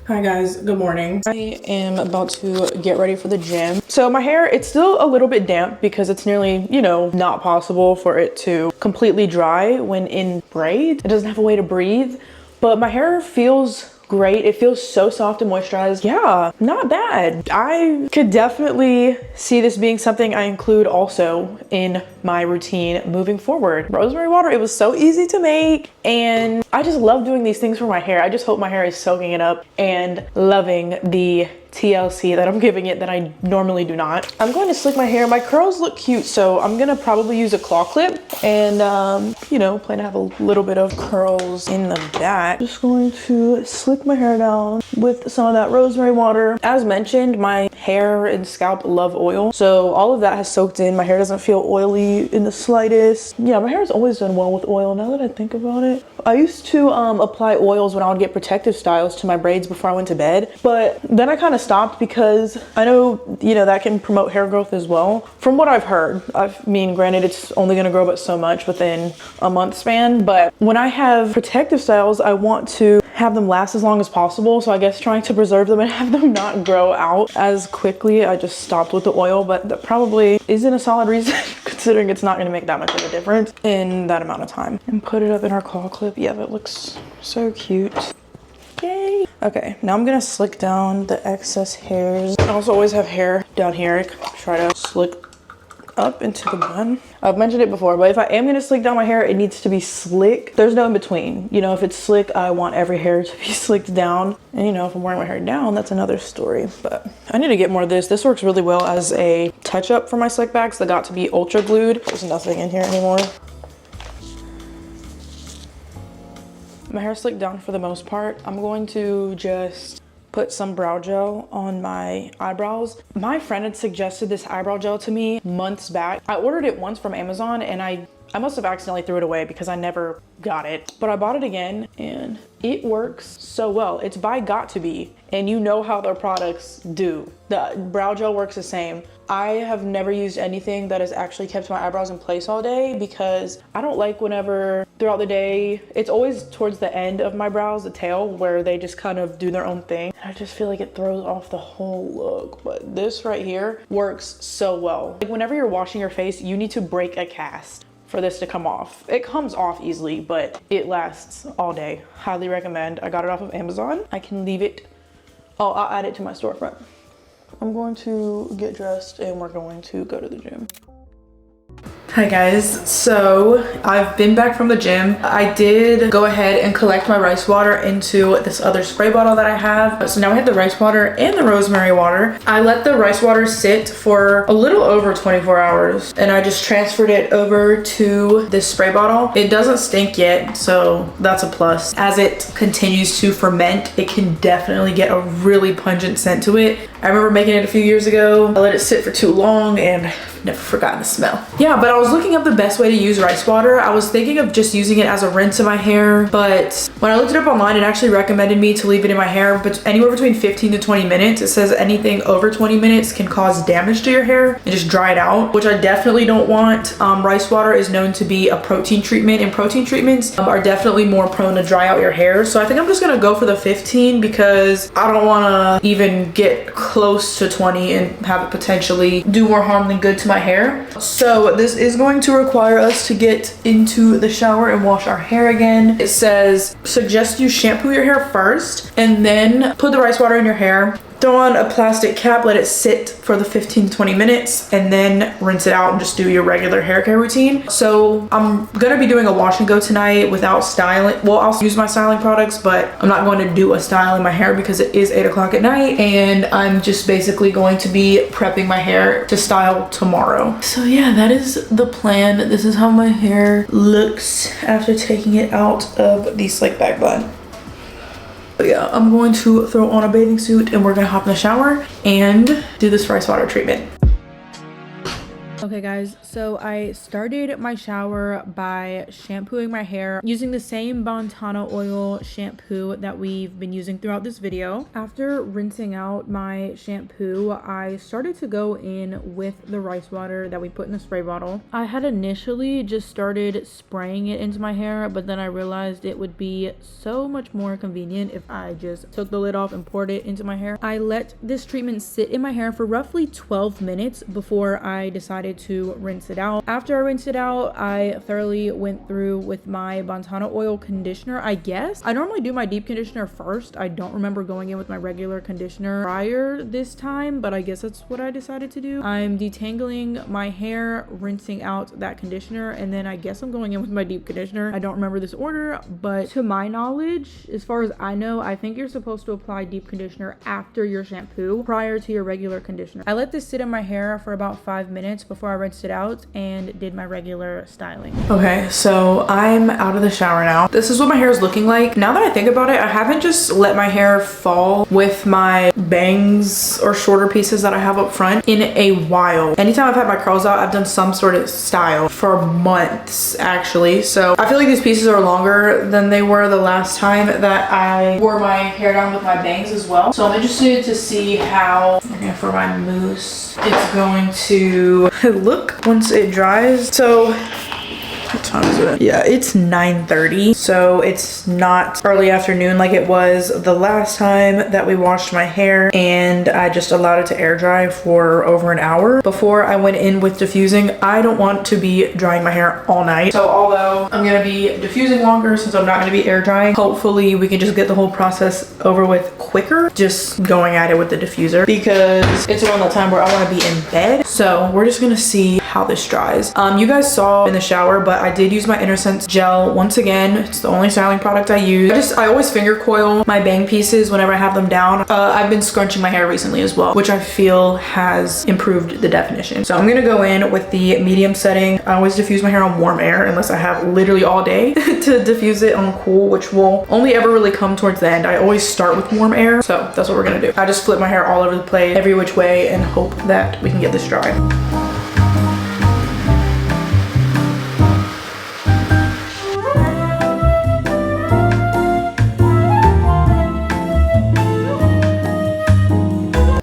Hi guys, good morning. I am about to get ready for the gym. So my hair, it's still a little bit damp because it's nearly, you know, not possible for it to completely dry when in braids. It doesn't have a way to breathe, but my hair feels great. It feels so soft and moisturized. Yeah, not bad. I could definitely see this being something I include also in my routine moving forward. Rosemary water, it was so easy to make, and I just love doing these things for my hair. I just hope my hair is soaking it up and loving the TLC that I'm giving it that I normally do not. I'm going to slick my hair. My curls look cute, so I'm gonna probably use a claw clip and you know, plan to have a little bit of curls in the back. Just going to slick my hair down with some of that rosemary water. As mentioned, my hair and scalp love oil, so all of that has soaked in. My hair doesn't feel oily in the slightest. Yeah, my hair has always done well with oil, now that I think about it. I used to apply oils when I would get protective styles to my braids before I went to bed, but then I kind of stopped because I know, you know, that can promote hair growth as well. From what I've heard, I mean, granted, it's only gonna grow but so much within a month span, but when I have protective styles, I want to have them last as long as possible. So I guess trying to preserve them and have them not grow out as quickly, I just stopped with the oil, but that probably isn't a solid reason considering it's not gonna make that much of a difference in that amount of time. And put it up in our claw clip. Yeah, that looks so cute. Yay. Okay, now I'm gonna slick down the excess hairs. I also always have hair down here. I try to slick up into the bun. I've mentioned it before, but if I am gonna slick down my hair, it needs to be slick. There's no in between. You know, if it's slick, I want every hair to be slicked down. And you know, if I'm wearing my hair down, that's another story. But I need to get more of this. This works really well as a touch-up for my slick backs that got to be ultra glued. There's nothing in here anymore. My hair slicked down for the most part. I'm going to just put some brow gel on my eyebrows. My friend had suggested this eyebrow gel to me months back. I ordered it once from Amazon and I must have accidentally threw it away because I never got it. But I bought it again and it works so well. It's by Got To Be, and you know how their products do. The brow gel works the same. I have never used anything that has actually kept my eyebrows in place all day because I don't like whenever throughout the day, it's always towards the end of my brows, the tail, where they just kind of do their own thing. I just feel like it throws off the whole look, but this right here works so well. Like whenever you're washing your face, you need to break a cast for this to come off. It comes off easily, but it lasts all day. Highly recommend. I got it off of Amazon. I can leave it, oh, I'll add it to my storefront. I'm going to get dressed and we're going to go to the gym. Hi guys, so I've been back from the gym. I did go ahead and collect my rice water into this other spray bottle that I have. So now I have the rice water and the rosemary water. I let the rice water sit for a little over 24 hours and I just transferred it over to this spray bottle. It doesn't stink yet, so that's a plus. As it continues to ferment, it can definitely get a really pungent scent to it. I remember making it a few years ago. I let it sit for too long and I've never forgotten the smell. Yeah, but I was looking up the best way to use rice water. I was thinking of just using it as a rinse in my hair, but when I looked it up online, it actually recommended me to leave it in my hair but anywhere between 15 to 20 minutes. It says anything over 20 minutes can cause damage to your hair and just dry it out, which I definitely don't want. Rice water is known to be a protein treatment, and protein treatments are definitely more prone to dry out your hair. So I think I'm just gonna go for the 15 because I don't wanna even get close to 20 and have it potentially do more harm than good to my hair. So this is going to require us to get into the shower and wash our hair again. It says, suggest you shampoo your hair first and then put the rice water in your hair. Throw on a plastic cap, let it sit for the 15 to 20 minutes, and then rinse it out and just do your regular hair care routine. So I'm gonna be doing a wash and go tonight without styling. Well, I'll use my styling products, but I'm not going to do a style in my hair because it is 8 o'clock at night, and I'm just basically going to be prepping my hair to style tomorrow. So yeah, that is the plan. This is how my hair looks after taking it out of the slick back bun. But yeah, I'm going to throw on a bathing suit and we're gonna hop in the shower and do this rice water treatment. Okay guys, so I started my shower by shampooing my hair using the same Batana oil shampoo that we've been using throughout this video. After rinsing out my shampoo, I started to go in with the rice water that we put in the spray bottle. I had initially just started spraying it into my hair, but then I realized it would be so much more convenient if I just took the lid off and poured it into my hair. I let this treatment sit in my hair for roughly 12 minutes before I decided decided to rinse it out. After I rinsed it out, I thoroughly went through with my Batana oil conditioner, I guess. I normally do my deep conditioner first. I don't remember going in with my regular conditioner prior this time, but I guess that's what I decided to do. I'm detangling my hair, rinsing out that conditioner, and then I guess I'm going in with my deep conditioner. I don't remember this order, but to my knowledge, as far as I know, I think you're supposed to apply deep conditioner after your shampoo prior to your regular conditioner. I let this sit in my hair for about 5 minutes before I rinsed it out and did my regular styling. Okay, so I'm out of the shower now. This is what my hair is looking like. Now that I think about it, I haven't just let my hair fall with my bangs or shorter pieces that I have up front in a while. Anytime I've had my curls out, I've done some sort of style for months actually. So I feel like these pieces are longer than they were the last time that I wore my hair down with my bangs as well. So I'm interested to see how, okay, for my mousse, it's going to look once it dries. So what time is it? Yeah, it's 9:30, so it's not early afternoon like it was the last time that we washed my hair, and I just allowed it to air dry for over an hour before I went in with diffusing. I don't want to be drying my hair all night, so although I'm gonna be diffusing longer since I'm not gonna be air drying, hopefully we can just get the whole process over with quicker just going at it with the diffuser, because it's around the time where I want to be in bed. So we're just gonna see how this dries. You guys saw in the shower, but I did use my Innersense gel once again. It's the only styling product I use. I always finger coil my bang pieces whenever I have them down. I've been scrunching my hair recently as well, which I feel has improved the definition. So I'm gonna go in with the medium setting. I always diffuse my hair on warm air unless I have literally all day to diffuse it on cool, which will only ever really come towards the end. I always start with warm air, so that's what we're gonna do. I just flip my hair all over the place, every which way, and hope that we can get this dry.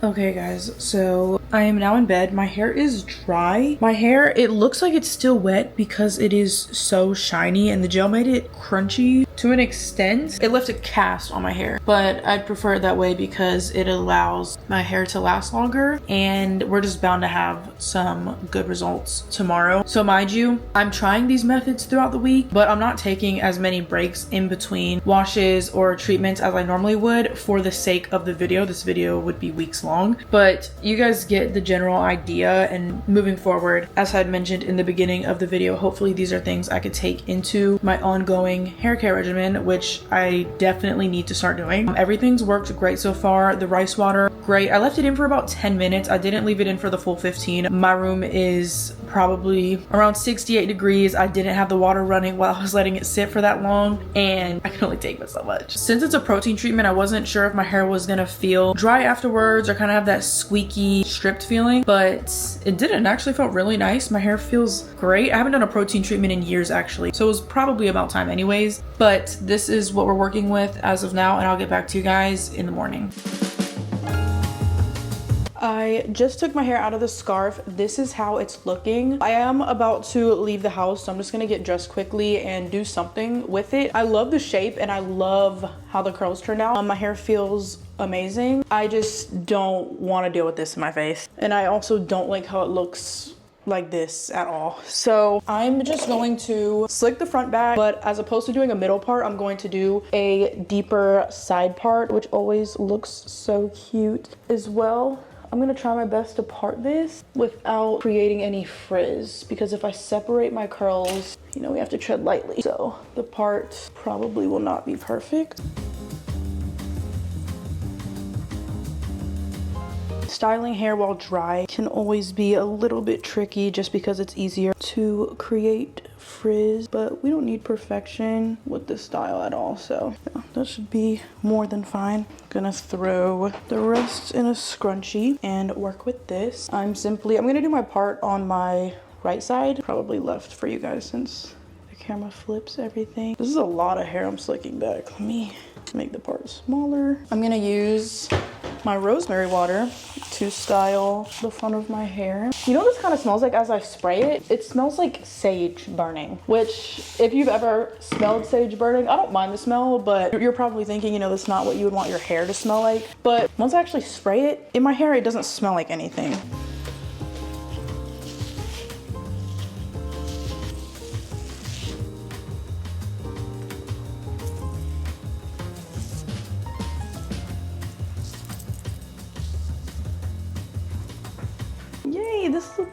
Okay guys, so I am now in bed. My hair is dry. My hair, it looks like it's still wet because it is so shiny, and the gel made it crunchy to an extent. It left a cast on my hair, but I'd prefer it that way because it allows my hair to last longer, and we're just bound to have some good results tomorrow. So mind you, I'm trying these methods throughout the week, but I'm not taking as many breaks in between washes or treatments as I normally would for the sake of the video. This video would be weeks long, but you guys get the general idea. And moving forward, as I had mentioned in the beginning of the video, hopefully these are things I could take into my ongoing hair care regimen, which I definitely need to start doing. Everything's worked great so far. The rice water, great. I left it in for about 10 minutes. I didn't leave it in for the full 15. My room is probably around 68 degrees. I didn't have the water running while I was letting it sit for that long, and I can only take but so much. Since it's a protein treatment, I wasn't sure if my hair was gonna feel dry afterwards or kind of have that squeaky stripped feeling, but it didn't. It actually felt really nice. My hair feels great. I haven't done a protein treatment in years actually, so it was probably about time anyways, but this is what we're working with as of now, and I'll get back to you guys in the morning. I just took my hair out of the scarf. This is how it's looking. I am about to leave the house, so I'm just gonna get dressed quickly and do something with it. I love the shape and I love how the curls turned out. My hair feels amazing. I just don't want to deal with this in my face, and I also don't like how it looks like this at all. So I'm just going to slick the front back, but as opposed to doing a middle part, I'm going to do a deeper side part, which always looks so cute as well. I'm gonna try my best to part this without creating any frizz, because if I separate my curls, you know, we have to tread lightly. So the part probably will not be perfect. Styling hair while dry can always be a little bit tricky just because it's easier to create frizz, but we don't need perfection with this style at all, so yeah, that should be more than fine. Gonna throw the rest in a scrunchie and work with this. I'm gonna do my part on my right side, probably left for you guys since the camera flips everything. This is a lot of hair I'm slicking back. Let me make the part smaller. I'm gonna use my rosemary water to style the front of my hair. You know what this kind of smells like as I spray it? It smells like sage burning, which if you've ever smelled sage burning, I don't mind the smell, but you're probably thinking, you know, that's not what you would want your hair to smell like. But once I actually spray it in my hair, it doesn't smell like anything.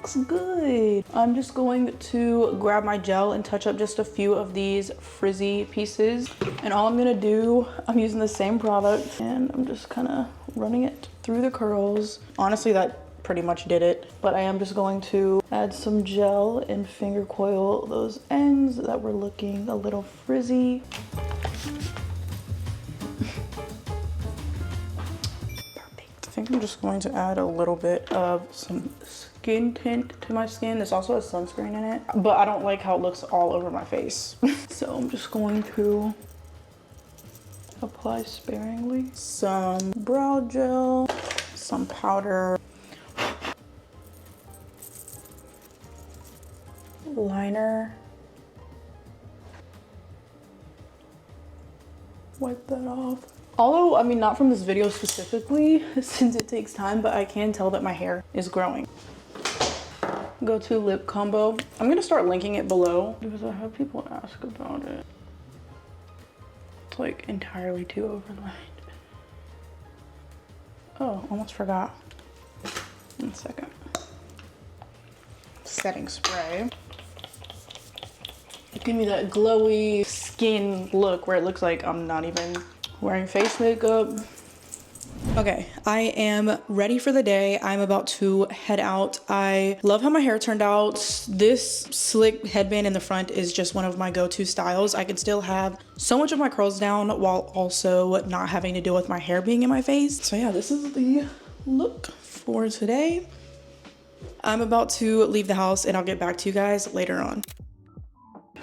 looks good. I'm just going to grab my gel and touch up just a few of these frizzy pieces. And all I'm gonna do, I'm using the same product and I'm just kind of running it through the curls. Honestly, that pretty much did it. But I am just going to add some gel and finger coil those ends that were looking a little frizzy. I think I'm just going to add a little bit of some skin tint to my skin. This also has sunscreen in it, but I don't like how it looks all over my face. So I'm just going to apply sparingly. Some brow gel, some powder, liner. Wipe that off. Although, I mean, not from this video specifically, since it takes time, but I can tell that my hair is growing. Go to lip combo. I'm gonna start linking it below because I have people ask about it. It's like entirely too overlined. Oh, almost forgot. 1 second. Setting spray. Give me that glowy skin look where it looks like I'm not even wearing face makeup. Okay, I am ready for the day. I'm about to head out. I love how my hair turned out. This slick headband in the front is just one of my go-to styles. I can still have so much of my curls down while also not having to deal with my hair being in my face. So yeah, this is the look for today. I'm about to leave the house and I'll get back to you guys later on.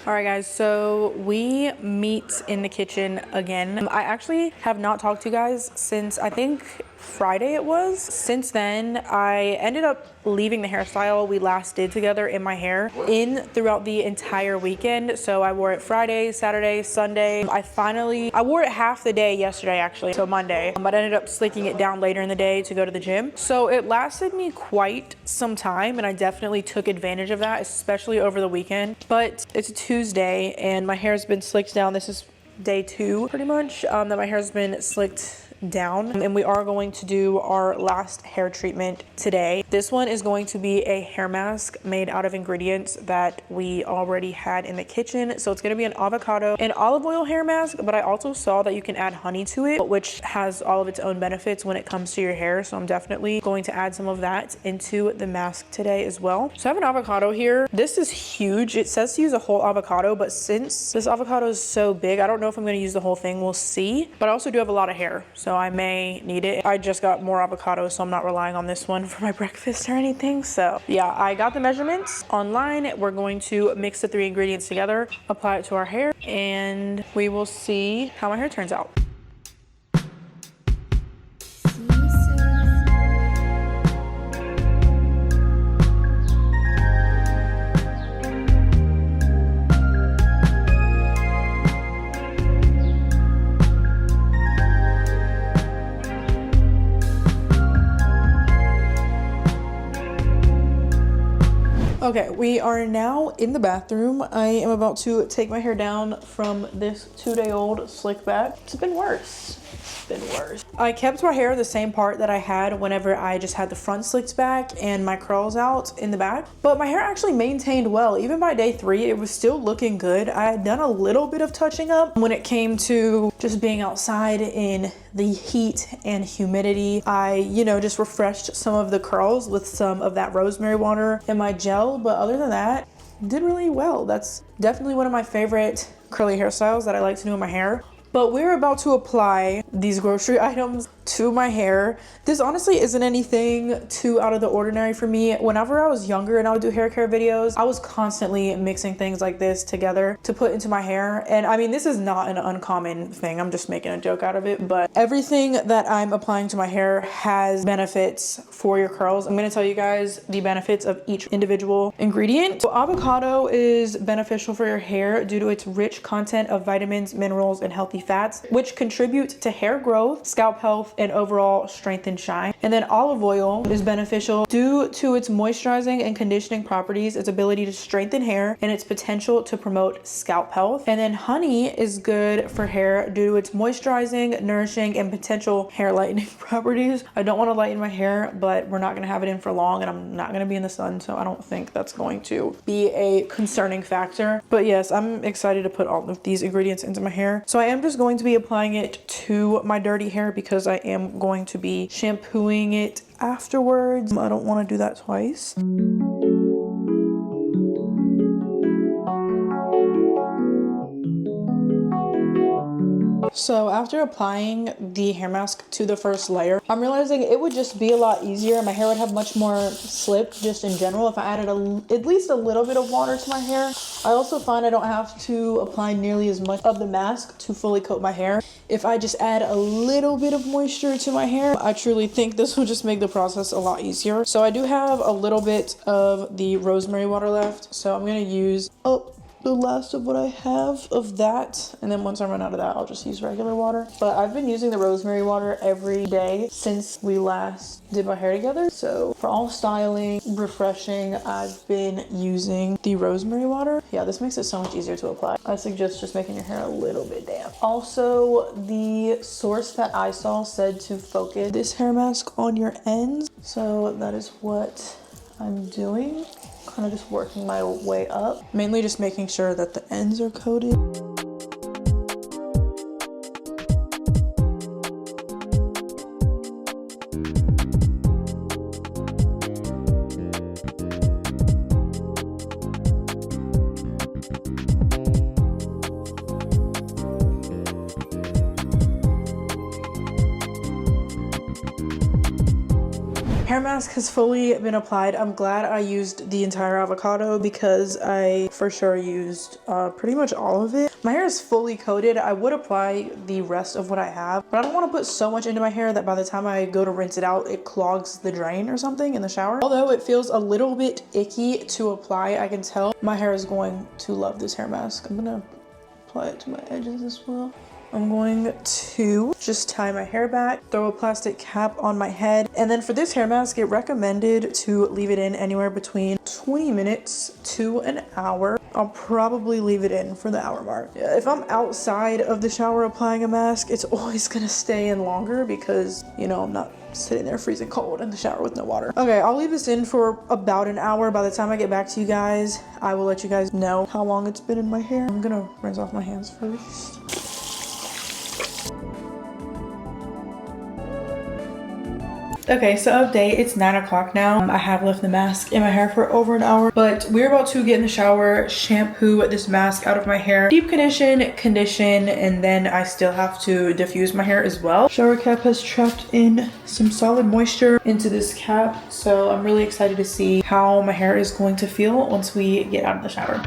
All right, guys, so we meet in the kitchen again. I actually have not talked to you guys since I think Friday it was. Since then, I ended up leaving the hairstyle we last did together in my hair throughout the entire weekend. So I wore it Friday, Saturday, Sunday. I wore it half the day yesterday, actually, so Monday, but I ended up slicking it down later in the day to go to the gym. So it lasted me quite some time and I definitely took advantage of that, especially over the weekend. But it's a Tuesday and my hair's been slicked down. This is day 2 pretty much that my hair's been slicked down, and we are going to do our last hair treatment today. This one is going to be a hair mask made out of ingredients that we already had in the kitchen. So it's going to be an avocado and olive oil hair mask, but I also saw that you can add honey to it, which has all of its own benefits when it comes to your hair. So I'm definitely going to add some of that into the mask today as well. So I have an avocado here. This is huge. It says to use a whole avocado, but since this avocado is so big, I don't know if I'm going to use the whole thing. We'll see. But I also do have a lot of hair, so I may need it. I just got more avocado, so I'm not relying on this one for my breakfast or anything. So yeah, I got the measurements online. We're going to mix the 3 ingredients together, apply it to our hair, and we will see how my hair turns out. Okay, we are now in the bathroom. I am about to take my hair down from this 2-day-old slick back. It's been worse. I kept my hair the same part that I had whenever I just had the front slicked back and my curls out in the back. But my hair actually maintained well. Even by day 3, it was still looking good. I had done a little bit of touching up when it came to just being outside in the heat and humidity. I, just refreshed some of the curls with some of that rosemary water in my gel. But other than that, did really well. That's definitely one of my favorite curly hairstyles that I like to do in my hair. But we're about to apply these grocery items to my hair. This honestly isn't anything too out of the ordinary for me. Whenever I was younger and I would do hair care videos, I was constantly mixing things like this together to put into my hair. And I mean, this is not an uncommon thing. I'm just making a joke out of it. But everything that I'm applying to my hair has benefits for your curls. I'm gonna tell you guys the benefits of each individual ingredient. So avocado is beneficial for your hair due to its rich content of vitamins, minerals, and healthy fats, which contribute to hair growth, scalp health, and overall strength and shine. And then olive oil is beneficial due to its moisturizing and conditioning properties, its ability to strengthen hair, and its potential to promote scalp health. And then honey is good for hair due to its moisturizing, nourishing, and potential hair lightening properties. I don't want to lighten my hair, but we're not going to have it in for long, and I'm not going to be in the sun, so I don't think that's going to be a concerning factor. But yes, I'm excited to put all of these ingredients into my hair. So I am just going to be applying it to my dirty hair because I am going to be shampooing it afterwards. I don't want to do that twice. So after applying the hair mask to the first layer, I'm realizing it would just be a lot easier. My hair would have much more slip just in general if I added at least a little bit of water to my hair. I also find I don't have to apply nearly as much of the mask to fully coat my hair. If I just add a little bit of moisture to my hair, I truly think this will just make the process a lot easier. So I do have a little bit of the rosemary water left. So I'm going to use the last of what I have of that, and then once I run out of that, I'll just use regular water. But I've been using the rosemary water every day since we last did my hair together. So for all styling, refreshing, I've been using the rosemary water. Yeah, this makes it so much easier to apply. I suggest just making your hair a little bit damp. Also, the source that I saw said to focus this hair mask on your ends, so that is what I'm doing. Kind of just working my way up, mainly just making sure that the ends are coated. Hair mask has fully been applied. I'm glad I used the entire avocado because I for sure used pretty much all of it. My hair is fully coated. I would apply the rest of what I have, but I don't want to put so much into my hair that by the time I go to rinse it out, it clogs the drain or something in the shower. Although it feels a little bit icky to apply, I can tell my hair is going to love this hair mask. I'm gonna apply it to my edges as well. I'm going to just tie my hair back, throw a plastic cap on my head, and then for this hair mask, it recommended to leave it in anywhere between 20 minutes to an hour. I'll probably leave it in for the hour mark. Yeah, if I'm outside of the shower applying a mask, it's always gonna stay in longer because, you know, I'm not sitting there freezing cold in the shower with no water. Okay, I'll leave this in for about an hour. By the time I get back to you guys, I will let you guys know how long it's been in my hair. I'm gonna rinse off my hands first. Okay, so update, it's 9 o'clock now. I have left the mask in my hair for over an hour, but we're about to get in the shower, shampoo this mask out of my hair, deep condition, and then I still have to diffuse my hair as well. Shower cap has trapped in some solid moisture into this cap, so I'm really excited to see how my hair is going to feel once we get out of the shower.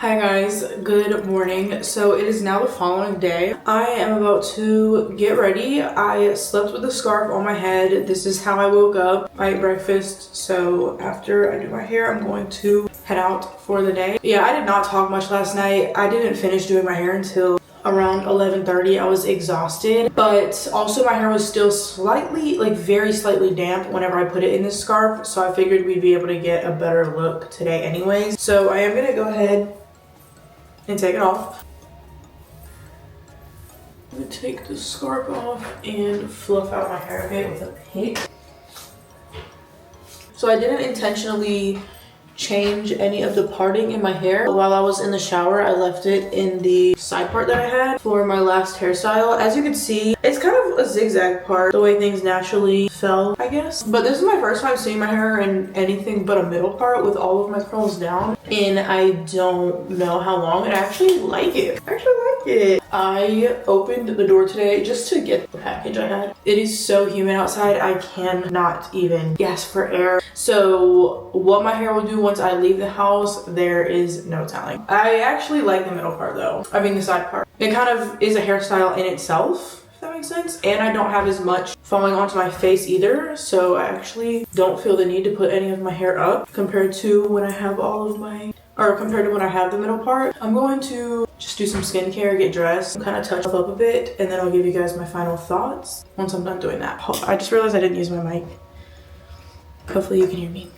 Hi guys, good morning. So it is now the following day. I am about to get ready. I slept with a scarf on my head. This is how I woke up. I ate breakfast, so after I do my hair, I'm going to head out for the day. Yeah, I did not talk much last night. I didn't finish doing my hair until around 11:30. I was exhausted, but also my hair was still slightly, like very slightly damp whenever I put it in this scarf, so I figured we'd be able to get a better look today anyways. So I am gonna go ahead and take it off. I'm gonna take the scarf off and fluff out my hair a bit with a pick. So I didn't intentionally change any of the parting in my hair. While I was in the shower, I left it in the side part that I had for my last hairstyle. As you can see, it's kind of a zigzag part, the way things naturally fell, I guess. But this is my first time seeing my hair in anything but a middle part with all of my curls down, and I don't know how long, and I actually like it. I opened the door today just to get the package I had. It is so humid outside, I cannot even gasp for air. So what my hair will do once I leave the house, there is no telling. I actually like the middle part though. I mean the side part. It kind of is a hairstyle in itself, if that makes sense. And I don't have as much falling onto my face either, so I actually don't feel the need to put any of my hair up compared to when I have all of my, or compared to when I have the middle part. I'm going to just do some skincare, get dressed, kind of touch up a bit, and then I'll give you guys my final thoughts once I'm done doing that. I just realized I didn't use my mic. Hopefully you can hear me.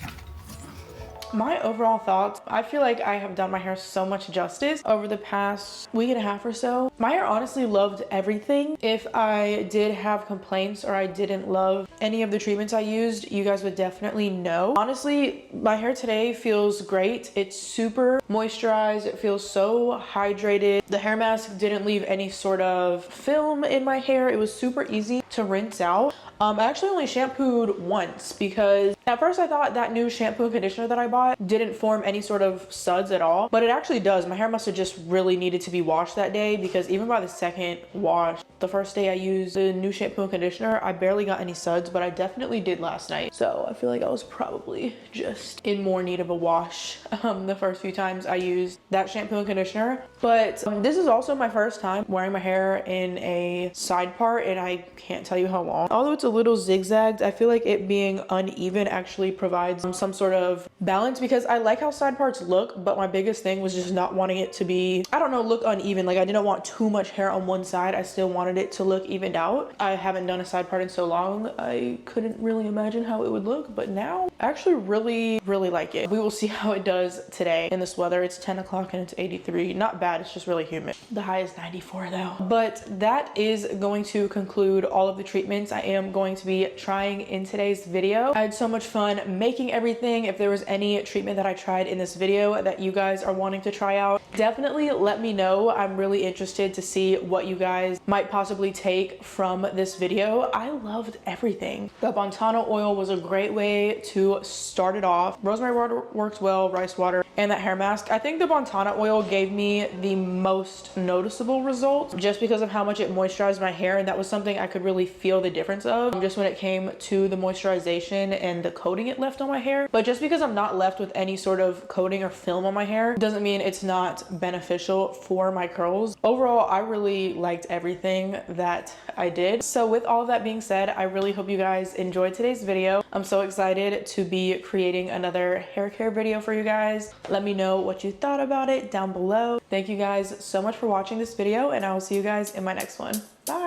My overall thoughts, I feel like I have done my hair so much justice over the past week and a half or so. My hair honestly loved everything. If I did have complaints or I didn't love any of the treatments I used, you guys would definitely know. Honestly, my hair today feels great. It's super moisturized. It feels so hydrated. The hair mask didn't leave any sort of film in my hair. It was super easy to rinse out. I actually only shampooed once because at first I thought that new shampoo and conditioner that I bought didn't form any sort of suds at all, but it actually does. My hair must have just really needed to be washed that day, because even by the second wash, the first day I used the new shampoo and conditioner, I barely got any suds, but I definitely did last night. So I feel like I was probably just in more need of a wash the first few times I used that shampoo and conditioner. But this is also my first time wearing my hair in a side part, and I can't tell you how long. Although it's a little zigzagged, I feel like it being uneven actually provides some sort of balance, because I like how side parts look, but my biggest thing was just not wanting it to be, I don't know, look uneven. Like I didn't want too much hair on one side. I still wanted it to look evened out. I haven't done a side part in so long, I couldn't really imagine how it would look, but now I actually really like it. We will see how it does today in this weather. It's 10 o'clock and it's 83. Not bad, it's just really humid. The high is 94 though. But that is going to conclude all of the treatments I am going to be trying in today's video. I had so much fun making everything. If there was any treatment that I tried in this video that you guys are wanting to try out, definitely let me know. I'm really interested to see what you guys might possibly take from this video. I loved everything. The Bantana oil was a great way to start it off. Rosemary water works well, rice water, and that hair mask. I think the Batana oil gave me the most noticeable results just because of how much it moisturized my hair, and that was something I could really feel the difference of just when it came to the moisturization and the coating it left on my hair. But just because I'm not left with any sort of coating or film on my hair doesn't mean it's not beneficial for my curls. Overall, I really liked everything that I did. So with all of that being said, I really hope you guys enjoyed today's video. I'm so excited to be creating another hair care video for you guys. Let me know what you thought about it down below. Thank you guys so much for watching this video, and I will see you guys in my next one. Bye.